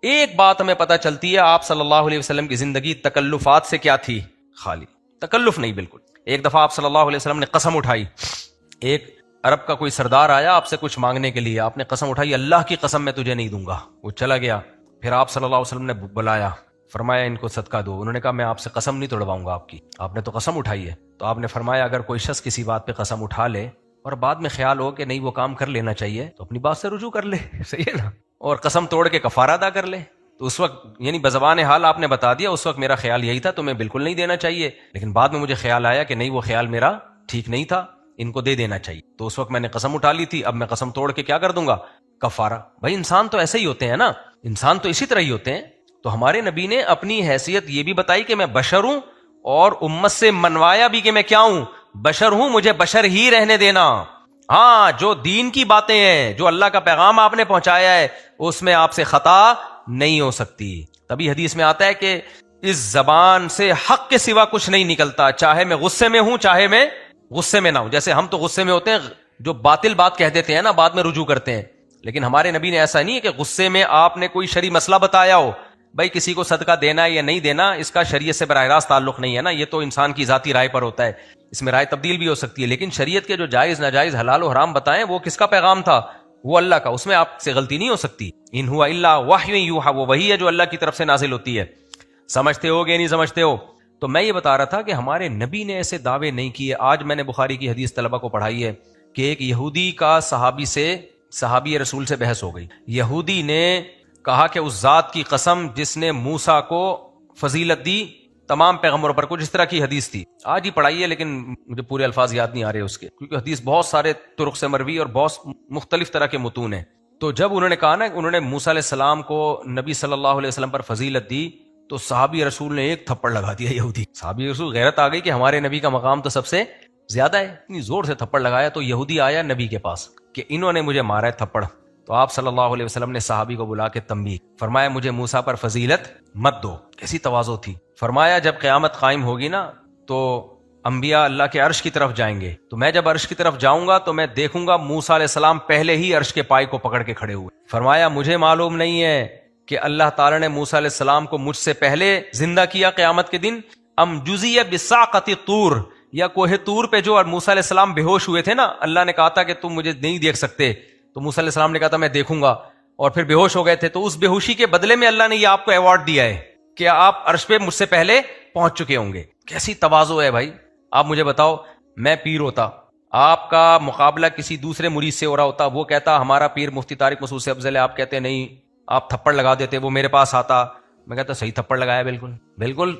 ایک بات ہمیں پتہ چلتی ہے، آپ صلی اللہ علیہ وسلم کی زندگی تکلفات سے کیا تھی، خالی تکلف نہیں بالکل۔ ایک دفعہ آپ صلی اللہ علیہ وسلم نے قسم اٹھائی، ایک عرب کا کوئی سردار آیا آپ سے کچھ مانگنے کے لیے، آپ نے قسم اٹھائی اللہ کی قسم میں تجھے نہیں دوں گا، وہ چلا گیا، پھر آپ صلی اللہ علیہ وسلم نے بلایا، فرمایا ان کو صدقہ دو، انہوں نے کہا میں آپ سے قسم نہیں توڑواؤں گا آپ کی، آپ نے تو قسم اٹھائی ہے۔ تو آپ نے فرمایا اگر کوئی شخص کسی بات پہ قسم اٹھا لے اور بعد میں خیال ہو کہ نہیں وہ کام کر لینا چاہیے، تو اپنی بات سے رجوع کر لے، صحیح ہے نا، اور قسم توڑ کے کفارہ ادا کر لے۔ تو اس وقت یعنی بزبان حال آپ نے بتا دیا، اس وقت میرا خیال یہی تھا تمہیں بالکل نہیں دینا چاہیے، لیکن بعد میں مجھے خیال آیا کہ نہیں وہ خیال میرا ٹھیک نہیں تھا، ان کو دے دینا چاہیے، تو اس وقت میں نے قسم اٹھا لی تھی، اب میں قسم توڑ کے کیا کر دوں گا، کفارہ۔ بھائی انسان تو ایسے ہی ہوتے ہیں نا، انسان تو اسی طرح ہی ہوتے ہیں۔ تو ہمارے نبی نے اپنی حیثیت یہ بھی بتائی کہ میں بشر ہوں، اور امت سے منوایا بھی کہ میں کیا ہوں، بشر ہوں، مجھے بشر ہی رہنے دینا۔ ہاں جو دین کی باتیں ہیں، جو اللہ کا پیغام آپ نے پہنچایا ہے، اس میں آپ سے خطا نہیں ہو سکتی۔ تبھی حدیث میں آتا ہے کہ اس زبان سے حق کے سوا کچھ نہیں نکلتا، چاہے میں غصے میں ہوں چاہے میں غصے میں نہ ہوں۔ جیسے ہم تو غصے میں ہوتے ہیں، جو باطل بات کہہ دیتے ہیں نا، بعد میں رجوع کرتے ہیں، لیکن ہمارے نبی نے ایسا نہیں ہے کہ غصے میں آپ نے کوئی شرعی مسئلہ بتایا ہو، بھائی کسی کو صدقہ دینا ہے یا نہیں دینا، اس کا شریعت سے براہ راست تعلق نہیں ہے نا، یہ تو انسان کی ذاتی رائے پر ہوتا ہے، اس میں رائے تبدیل بھی ہو سکتی ہے، لیکن شریعت کے جو جائز ناجائز حلال و حرام بتائیں وہ کس کا پیغام تھا، وہ اللہ کا، اس میں آپ سے غلطی نہیں ہو سکتی۔ ان ہوا الا وحی یوحی، وہ وہی ہے جو اللہ کی طرف سے نازل ہوتی ہے، سمجھتے ہو کہ نہیں سمجھتے ہو۔ تو میں یہ بتا رہا تھا کہ ہمارے نبی نے ایسے دعوے نہیں کیے۔ آج میں نے بخاری کی حدیث طلبہ کو پڑھائی ہے کہ ایک یہودی کا صحابی رسول سے بحث ہو گئی۔ یہودی نے کہا کہ اس ذات کی قسم جس نے موسیٰ کو فضیلت دی تمام پیغمبروں پر، کچھ اس طرح کی حدیث تھی، آج ہی پڑھائی ہے لیکن مجھے پورے الفاظ یاد نہیں آ رہے اس کے، کیونکہ حدیث بہت سارے طرق سے مروی اور بہت مختلف طرح کے متون ہیں۔ تو جب انہوں نے کہا نا، انہوں نے موسیٰ علیہ السلام کو نبی صلی اللہ علیہ وسلم پر فضیلت دی، تو صحابی رسول نے ایک تھپڑ لگا دیا یہودی۔ صحابی رسول غیرت آ گئی کہ ہمارے نبی کا مقام تو سب سے زیادہ ہے، اتنی زور سے تھپڑ لگایا۔ تو یہودی آیا نبی کے پاس کہ انہوں نے مجھے مارا ہے تھپڑ۔ تو آپ صلی اللہ علیہ وسلم نے صحابی کو بلا کے تنبیہ فرمایا، مجھے موسیٰ پر فضیلت مت دو۔ کیسی تواضع تھی۔ فرمایا جب قیامت قائم ہوگی نا تو انبیاء اللہ کے عرش کی طرف جائیں گے، تو میں جب عرش کی طرف جاؤں گا تو میں دیکھوں گا موسیٰ علیہ السلام پہلے ہی عرش کے پائے کو پکڑ کے کھڑے ہوئے۔ فرمایا مجھے معلوم نہیں ہے کہ اللہ تعالیٰ نے موسیٰ علیہ السلام کو مجھ سے پہلے زندہ کیا قیامت کے دن، ام جزیہ بساقۃ طور، یا کوہ طور پہ جو موسیٰ علیہ السلام بے ہوش ہوئے تھے نا، اللہ نے کہا تھا کہ تم مجھے نہیں دیکھ سکتے، تو موسیٰ علیہ السلام نے کہا تھا میں دیکھوں گا، اور پھر بے ہوش ہو گئے تھے، تو اس بے ہوشی کے بدلے میں اللہ نے یہ آپ کو ایوارڈ دیا ہے کہ آپ عرش پہ مجھ سے پہلے پہنچ چکے ہوں گے۔ کیسی تواضع ہے بھائی۔ آپ مجھے بتاؤ، میں پیر ہوتا، آپ کا مقابلہ کسی دوسرے مرید سے ہو رہا ہوتا، وہ کہتا ہمارا پیر مفتی طارق مسعود سے افضل ہے، آپ کہتے نہیں، آپ تھپڑ لگا دیتے، وہ میرے پاس آتا، میں کہتا صحیح تھپڑ لگایا، بالکل بالکل،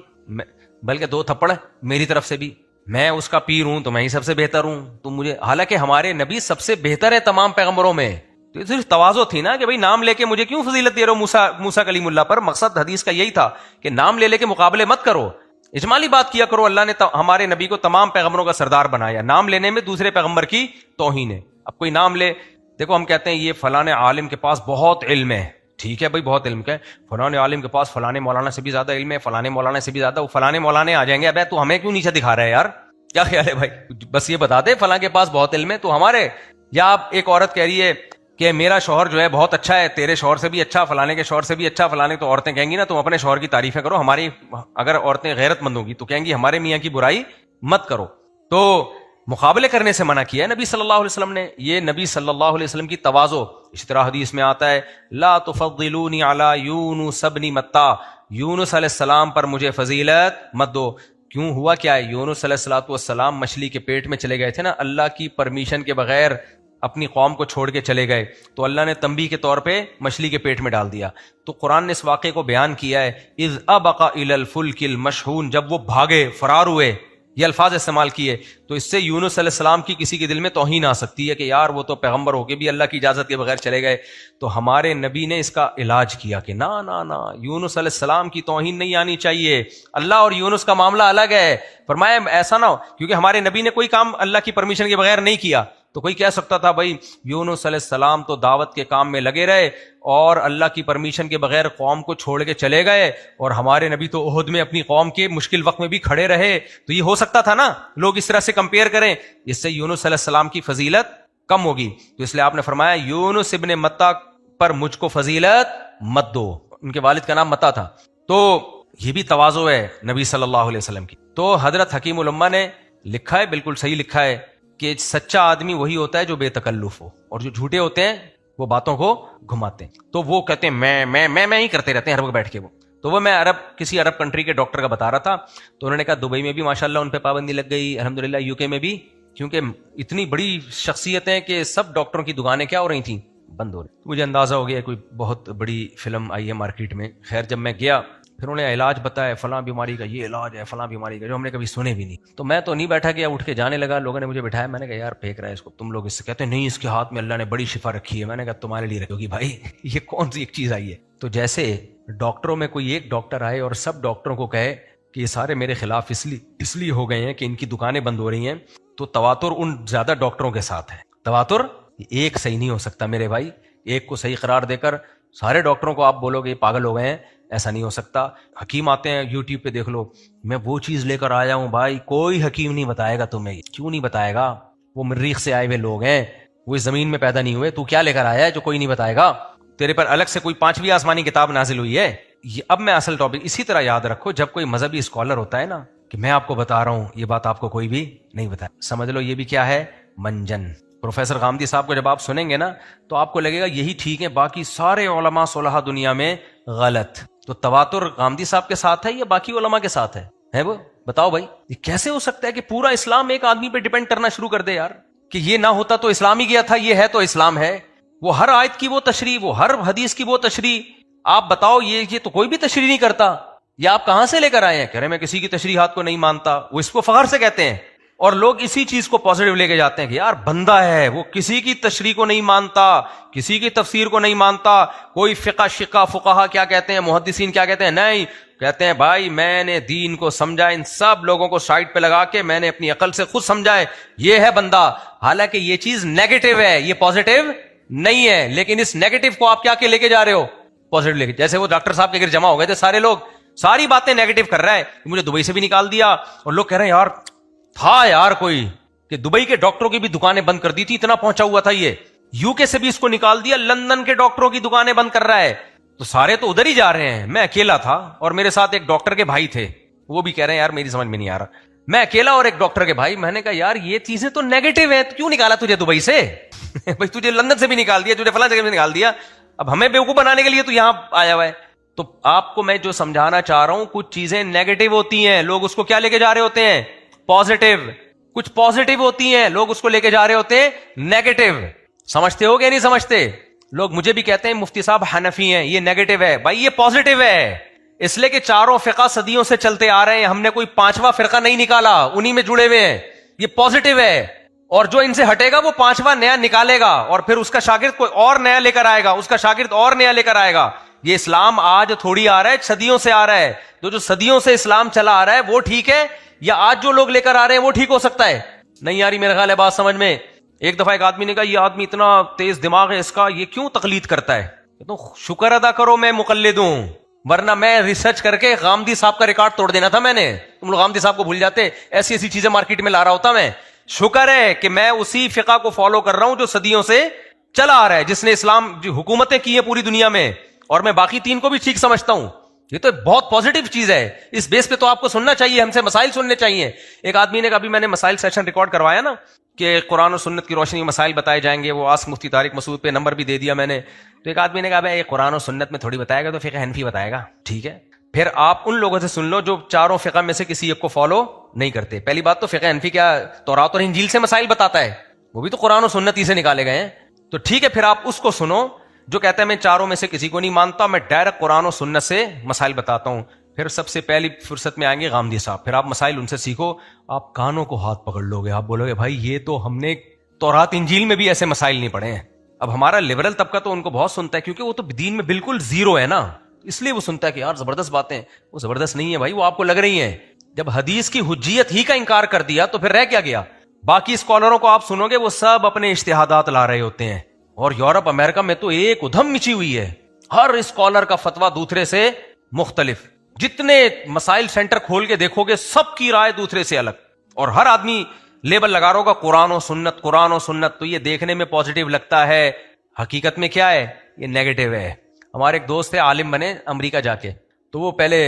بلکہ 2 تھپڑ میری طرف سے بھی، میں اس کا پیر ہوں تو میں ہی سب سے بہتر ہوں، تو مجھے، حالانکہ ہمارے نبی سب سے بہتر ہے تمام پیغمبروں میں. تو صرف تواضع تھی نا کہ بھائی نام لے کے مجھے کیوں فضیلت دے رہے ہو موسیٰ کلیم اللہ پر. مقصد حدیث کا یہی تھا کہ نام لے کے مقابلے مت کرو، اجمالی بات کیا کرو. اللہ نے ہمارے نبی کو تمام پیغمبروں کا سردار بنایا، نام لینے میں دوسرے پیغمبر کی توہین ہے. اب کوئی نام لے، دیکھو ہم کہتے ہیں یہ فلانے عالم کے پاس بہت علم ہے، ٹھیک ہے بھائی بہت علم ہے، فلانے عالم کے پاس فلانے مولانا سے بھی زیادہ علم ہے، فلانے مولانا سے بھی زیادہ، وہ فلانے مولانے آ جائیں گے، ابے تو ہمیں کیوں نیچے دکھا رہا ہے یار، کیا خیال ہے بھائی؟ بس یہ بتا دے فلاں کے پاس بہت علم ہے تو ہمارے. یا آپ ایک عورت کہہ رہی ہے کہ میرا شوہر جو ہے بہت اچھا ہے، تیرے شوہر سے بھی اچھا، فلانے کے شوہر سے بھی اچھا، فلانے، تو عورتیں کہیں گی نا تم اپنے شوہر کی تعریفیں کرو، ہماری اگر عورتیں غیرت مند ہوگی تو کہیں گی ہمارے میاں کی برائی مت کرو. تو مقابلے کرنے سے منع کیا ہے نبی صلی اللہ علیہ وسلم نے. یہ نبی صلی اللہ علیہ وسلم کی تواضع. اسی طرح حدیث میں آتا ہے لا تفضلونی علی یونس ابن متى، یونس علیہ السلام پر مجھے فضیلت مت دو. کیوں ہوا کیا ہے؟ یونس علیہ السلام مچھلی کے پیٹ میں چلے گئے تھے نا، اللہ کی پرمیشن کے بغیر اپنی قوم کو چھوڑ کے چلے گئے، تو اللہ نے تنبیہ کے طور پہ مچھلی کے پیٹ میں ڈال دیا. تو قرآن نے اس واقعے کو بیان کیا ہے اذ ابق الی الفلک المشحون، جب وہ بھاگے، فرار ہوئے، یہ الفاظ استعمال کیے. تو اس سے یونس علیہ السلام کی کسی کے دل میں توہین آ سکتی ہے کہ یار وہ تو پیغمبر ہو کے بھی اللہ کی اجازت کے بغیر چلے گئے. تو ہمارے نبی نے اس کا علاج کیا کہ نا نا نا، یونس علیہ السلام کی توہین نہیں آنی چاہیے، اللہ اور یونس کا معاملہ الگ ہے. فرمایا ایسا نہ ہو، کیونکہ ہمارے نبی نے کوئی کام اللہ کی پرمیشن کے بغیر نہیں کیا. تو کوئی کہہ سکتا تھا بھائی یونس علیہ السلام تو دعوت کے کام میں لگے رہے اور اللہ کی پرمیشن کے بغیر قوم کو چھوڑ کے چلے گئے، اور ہمارے نبی تو احد میں اپنی قوم کے مشکل وقت میں بھی کھڑے رہے. تو یہ ہو سکتا تھا نا، لوگ اس طرح سے کمپیئر کریں، اس سے یونس علیہ السلام کی فضیلت کم ہوگی. تو اس لیے آپ نے فرمایا یونس ابن متى پر مجھ کو فضیلت مت دو. ان کے والد کا نام متا تھا. تو یہ بھی تواضع ہے نبی صلی اللہ علیہ وسلم کی. تو حضرت حکیم الامہ نے لکھا ہے، بالکل صحیح لکھا ہے کہ سچا آدمی وہی ہوتا ہے جو بے تکلف ہو، اور جو جھوٹے ہوتے ہیں وہ باتوں کو گھماتے ہیں. تو وہ کہتے ہیں میں ہی کرتے رہتے ہیں ہر وقت بیٹھ کے. وہ میں کسی عرب کنٹری کے ڈاکٹر کا بتا رہا تھا، تو انہوں نے کہا دبئی میں بھی ماشاءاللہ ان پہ پابندی لگ گئی، الحمدللہ یو کے میں بھی، کیونکہ اتنی بڑی شخصیت ہیں کہ سب ڈاکٹروں کی دکانیں کیا ہو رہی تھیں، بند ہو رہی. مجھے اندازہ ہو گیا کوئی بہت بڑی فلم آئی ہے مارکیٹ میں. خیر جب میں گیا پھر انہوں نے علاج بتایا، فلاں بیماری کا یہ علاج ہے، فلاں بیماری کا، جو ہم نے کبھی سنے بھی نہیں. تو میں تو نہیں بیٹھا گیا، اٹھ کے جانے لگا. لوگوں نے مجھے بٹھایا، میں نے کہا یار پھینک رہا ہے اس کو، تم لوگ اس سے کہتے ہیں نہیں اس کے ہاتھ میں اللہ نے بڑی شفا رکھی ہے. میں نے کہا تمہارے لیے رکھی ہوگی بھائی، یہ کون سی ایک چیز آئی ہے. تو جیسے ڈاکٹروں میں کوئی ایک ڈاکٹر آئے اور سب ڈاکٹروں کو کہے کہ یہ سارے میرے خلاف اس لیے ہو گئے ہیں کہ ان کی دکانیں بند ہو رہی ہیں، تو تواتر ان زیادہ ڈاکٹروں کے ساتھ ہے. تواتر ایک صحیح نہیں ہو سکتا میرے بھائی. ایک کو صحیح قرار دے کر سارے ڈاکٹروں کو آپ بولو گے یہ پاگل ہو گئے ہیں، ایسا نہیں ہو سکتا. حکیم آتے ہیں یوٹیوب پہ دیکھ لو، میں وہ چیز لے کر آیا ہوں بھائی، کوئی حکیم نہیں بتائے گا تمہیں. کیوں نہیں بتائے گا؟ وہ مریخ سے آئے ہوئے لوگ ہیں، وہ اس زمین میں پیدا نہیں ہوئے. تو کیا لے کر آیا ہے جو کوئی نہیں بتائے گا؟ تیرے پر الگ سے کوئی 5ویں آسمانی کتاب نازل ہوئی ہے؟ اب میں اصل ٹاپک اسی طرح یاد رکھو، جب کوئی مذہبی اسکالر ہوتا ہے نا کہ میں آپ کو بتا رہا ہوں، یہ بات آپ کو کوئی بھی نہیں بتائے، سمجھ لو یہ بھی کیا ہے، منجن. پروفیسر غامدی صاحب کو جب آپ سنیں گے نا تو آپ کو لگے گا یہی ٹھیک ہے، باقی سارے علماء صلحاء دنیا میں غلط. تو تواتر غامدی صاحب کے ساتھ ہے یا باقی علماء کے ساتھ ہے وہ بتاؤ بھائی. یہ کیسے ہو سکتا ہے کہ پورا اسلام ایک آدمی پہ ڈیپینڈ کرنا شروع کر دے یار، کہ یہ نہ ہوتا تو اسلام ہی گیا تھا، یہ ہے تو اسلام ہے. وہ ہر آیت کی وہ تشریح، وہ ہر حدیث کی وہ تشریح. آپ بتاؤ یہ تو کوئی بھی تشریح نہیں کرتا. یا آپ کہاں سے لے کر آئے ہیں؟ کہہ رہے میں کسی کی تشریحات کو نہیں مانتا. وہ اس کو فخر سے کہتے ہیں، اور لوگ اسی چیز کو پازیٹیو لے کے جاتے ہیں کہ یار بندہ ہے، وہ کسی کی تشریح کو نہیں مانتا، کسی کی تفسیر کو نہیں مانتا. کوئی فقہا کیا کہتے ہیں، محدثین کیا کہتے ہیں، نہیں کہتے ہیں بھائی میں نے دین کو سمجھا، ان سب لوگوں کو سائڈ پہ لگا کے میں نے اپنی عقل سے خود سمجھا ہے، یہ ہے بندہ. حالانکہ یہ چیز نیگیٹو ہے، یہ پازیٹیو نہیں ہے. لیکن اس نیگیٹو کو آپ کیا کے لے کے جا رہے ہو، پازیٹیو لے کے. جیسے وہ ڈاکٹر صاحب کے گھر جمع ہو گئے تھے سارے لوگ، ساری باتیں نیگیٹو کر رہا ہے، مجھے دبئی سے بھی نکال دیا، اور لوگ کہہ رہے ہیں یار تھا یار کوئی کہ دبئی کے ڈاکٹروں کی بھی دکانیں بند کر دی تھی، اتنا پہنچا ہوا تھا. یہ یو کے سے بھی اس کو نکال دیا، لندن کے ڈاکٹروں کی دکانیں بند کر رہا ہے. تو سارے تو ادھر ہی جا رہے ہیں. میں اکیلا تھا اور میرے ساتھ ایک ڈاکٹر کے بھائی تھے، وہ بھی کہہ رہے ہیں یار میری سمجھ میں نہیں آ رہا. میں اکیلا اور ایک ڈاکٹر کے بھائی. میں نے کہا یار یہ چیزیں تو نیگیٹو ہیں، کیوں نکالا تجھے دبئی سے؟ بھائی تجھے لندن سے بھی نکال دیا، تجھے فلاں جگہ سے نکال دیا، اب ہمیں بیوقوف بنانے کے لیے تو یہاں آیا ہوا ہے. تو آپ کو میں جو سمجھانا چاہ رہا ہوں، کچھ چیزیں نیگیٹو ہوتی ہیں، لوگ اس کو کیا لے کے جا رہے ہوتے ہیں، پازیٹو. کچھ پازیٹیو ہوتی ہیں, لوگ اس کو لے کے جا رہے ہوتے ہیں نیگیٹو. سمجھتے ہو کہ نہیں سمجھتے؟ لوگ مجھے بھی کہتے ہیں مفتی صاحب حنفی ہیں, یہ نیگیٹو ہے. بھائی یہ پازیٹیو ہے, اس لیے کہ چاروں فقہ صدیوں سے چلتے آ رہے ہیں, ہم نے کوئی پانچواں فرقہ نہیں نکالا, انہی میں جڑے ہوئے ہیں. یہ پازیٹیو ہے, اور جو ان سے ہٹے گا وہ پانچواں نیا نکالے گا, اور پھر اس کا شاگرد کوئی اور نیا لے کر آئے گا, اس کا شاگرد اور نیا لے کر آئے گا. یہ اسلام آج تھوڑی آ رہا ہے, صدیوں سے آ رہا ہے. جو صدیوں سے اسلام چلا آ رہا ہے وہ ٹھیک ہے, یا آج جو لوگ لے کر آ رہے ہیں وہ ٹھیک ہو سکتا ہے؟ نہیں آ رہی میرا خیال ہے بات سمجھ میں. ایک دفعہ ایک آدمی نے کہا یہ آدمی اتنا تیز دماغ ہے اس کا, یہ کیوں تقلید کرتا ہے؟ تو شکر ادا کرو میں مقلد ہوں, ورنہ میں ریسرچ کر کے غامدی صاحب کا ریکارڈ توڑ دینا تھا میں نے. تم لوگ غامدی صاحب کو بھول جاتے, ایسی ایسی چیزیں مارکیٹ میں لا رہا ہوتا میں. شکر ہے کہ میں اسی فقہ کو فالو کر رہا ہوں جو صدیوں سے چلا آ رہا ہے, جس نے اسلام جو حکومتیں کی ہیں پوری دنیا میں, اور میں باقی تین کو بھی ٹھیک سمجھتا ہوں. یہ تو بہت پازیٹیو چیز ہے, اس بیس پہ تو آپ کو سننا چاہیے, ہم سے مسائل سننے چاہیے. ایک آدمی نے کہا, ابھی میں نے مسائل سیشن ریکارڈ کروایا نا کہ قرآن و سنت کی روشنی میں مسائل بتائے جائیں گے, وہ آسک مفتی طارق مسعود پہ نمبر بھی دے دیا میں نے. تو ایک آدمی نے کہا بھائی یہ قرآن و سنت میں تھوڑی بتائے گا, تو فقہ حنفی بتائے گا. ٹھیک ہے, پھر آپ ان لوگوں سے سن لو جو چاروں فقہ میں سے کسی ایک کو فالو نہیں کرتے. پہلی بات تو فقہ حنفی کیا تورات اور انجیل سے مسائل بتاتا ہے؟ وہ بھی تو قرآن و سنت ہی سے نکالے گئے ہیں. تو ٹھیک ہے, پھر آپ اس کو سنو جو کہتا ہے میں چاروں میں سے کسی کو نہیں مانتا, میں ڈائریکٹ قرآن و سنت سے مسائل بتاتا ہوں. پھر سب سے پہلی فرصت میں آئیں گے غامدی صاحب, پھر آپ مسائل ان سے سیکھو. آپ کانوں کو ہاتھ پکڑ لو گے, آپ بولو گے بھائی یہ تو ہم نے تورات انجیل میں بھی ایسے مسائل نہیں پڑھے ہیں. اب ہمارا لبرل طبقہ تو ان کو بہت سنتا ہے, کیونکہ وہ تو دین میں بالکل زیرو ہے نا, اس لیے وہ سنتا ہے کہ یار زبردست باتیں. وہ زبردست نہیں ہے بھائی, وہ آپ کو لگ رہی ہیں. جب حدیث کی حجیت ہی کا انکار کر دیا تو پھر رہ کیا گیا؟ باقی اسکالروں کو آپ سنو گے وہ سب اپنے اجتہادات لا رہے ہوتے ہیں, اور یورپ امریکہ میں تو ایک ادھم مچی ہوئی ہے, ہر اسکالر کا فتویٰ دوسرے سے مختلف. جتنے مسائل سینٹر کھول کے دیکھو گے سب کی رائے دوسرے سے الگ, اور ہر آدمی لیبل لگا رہا ہوگا قرآن و سنت, قرآن و سنت. تو یہ دیکھنے میں پازیٹیو لگتا ہے, حقیقت میں کیا ہے؟ یہ نیگیٹو ہے. ہمارے ایک دوست تھے عالم بنے امریکہ جا کے, تو وہ پہلے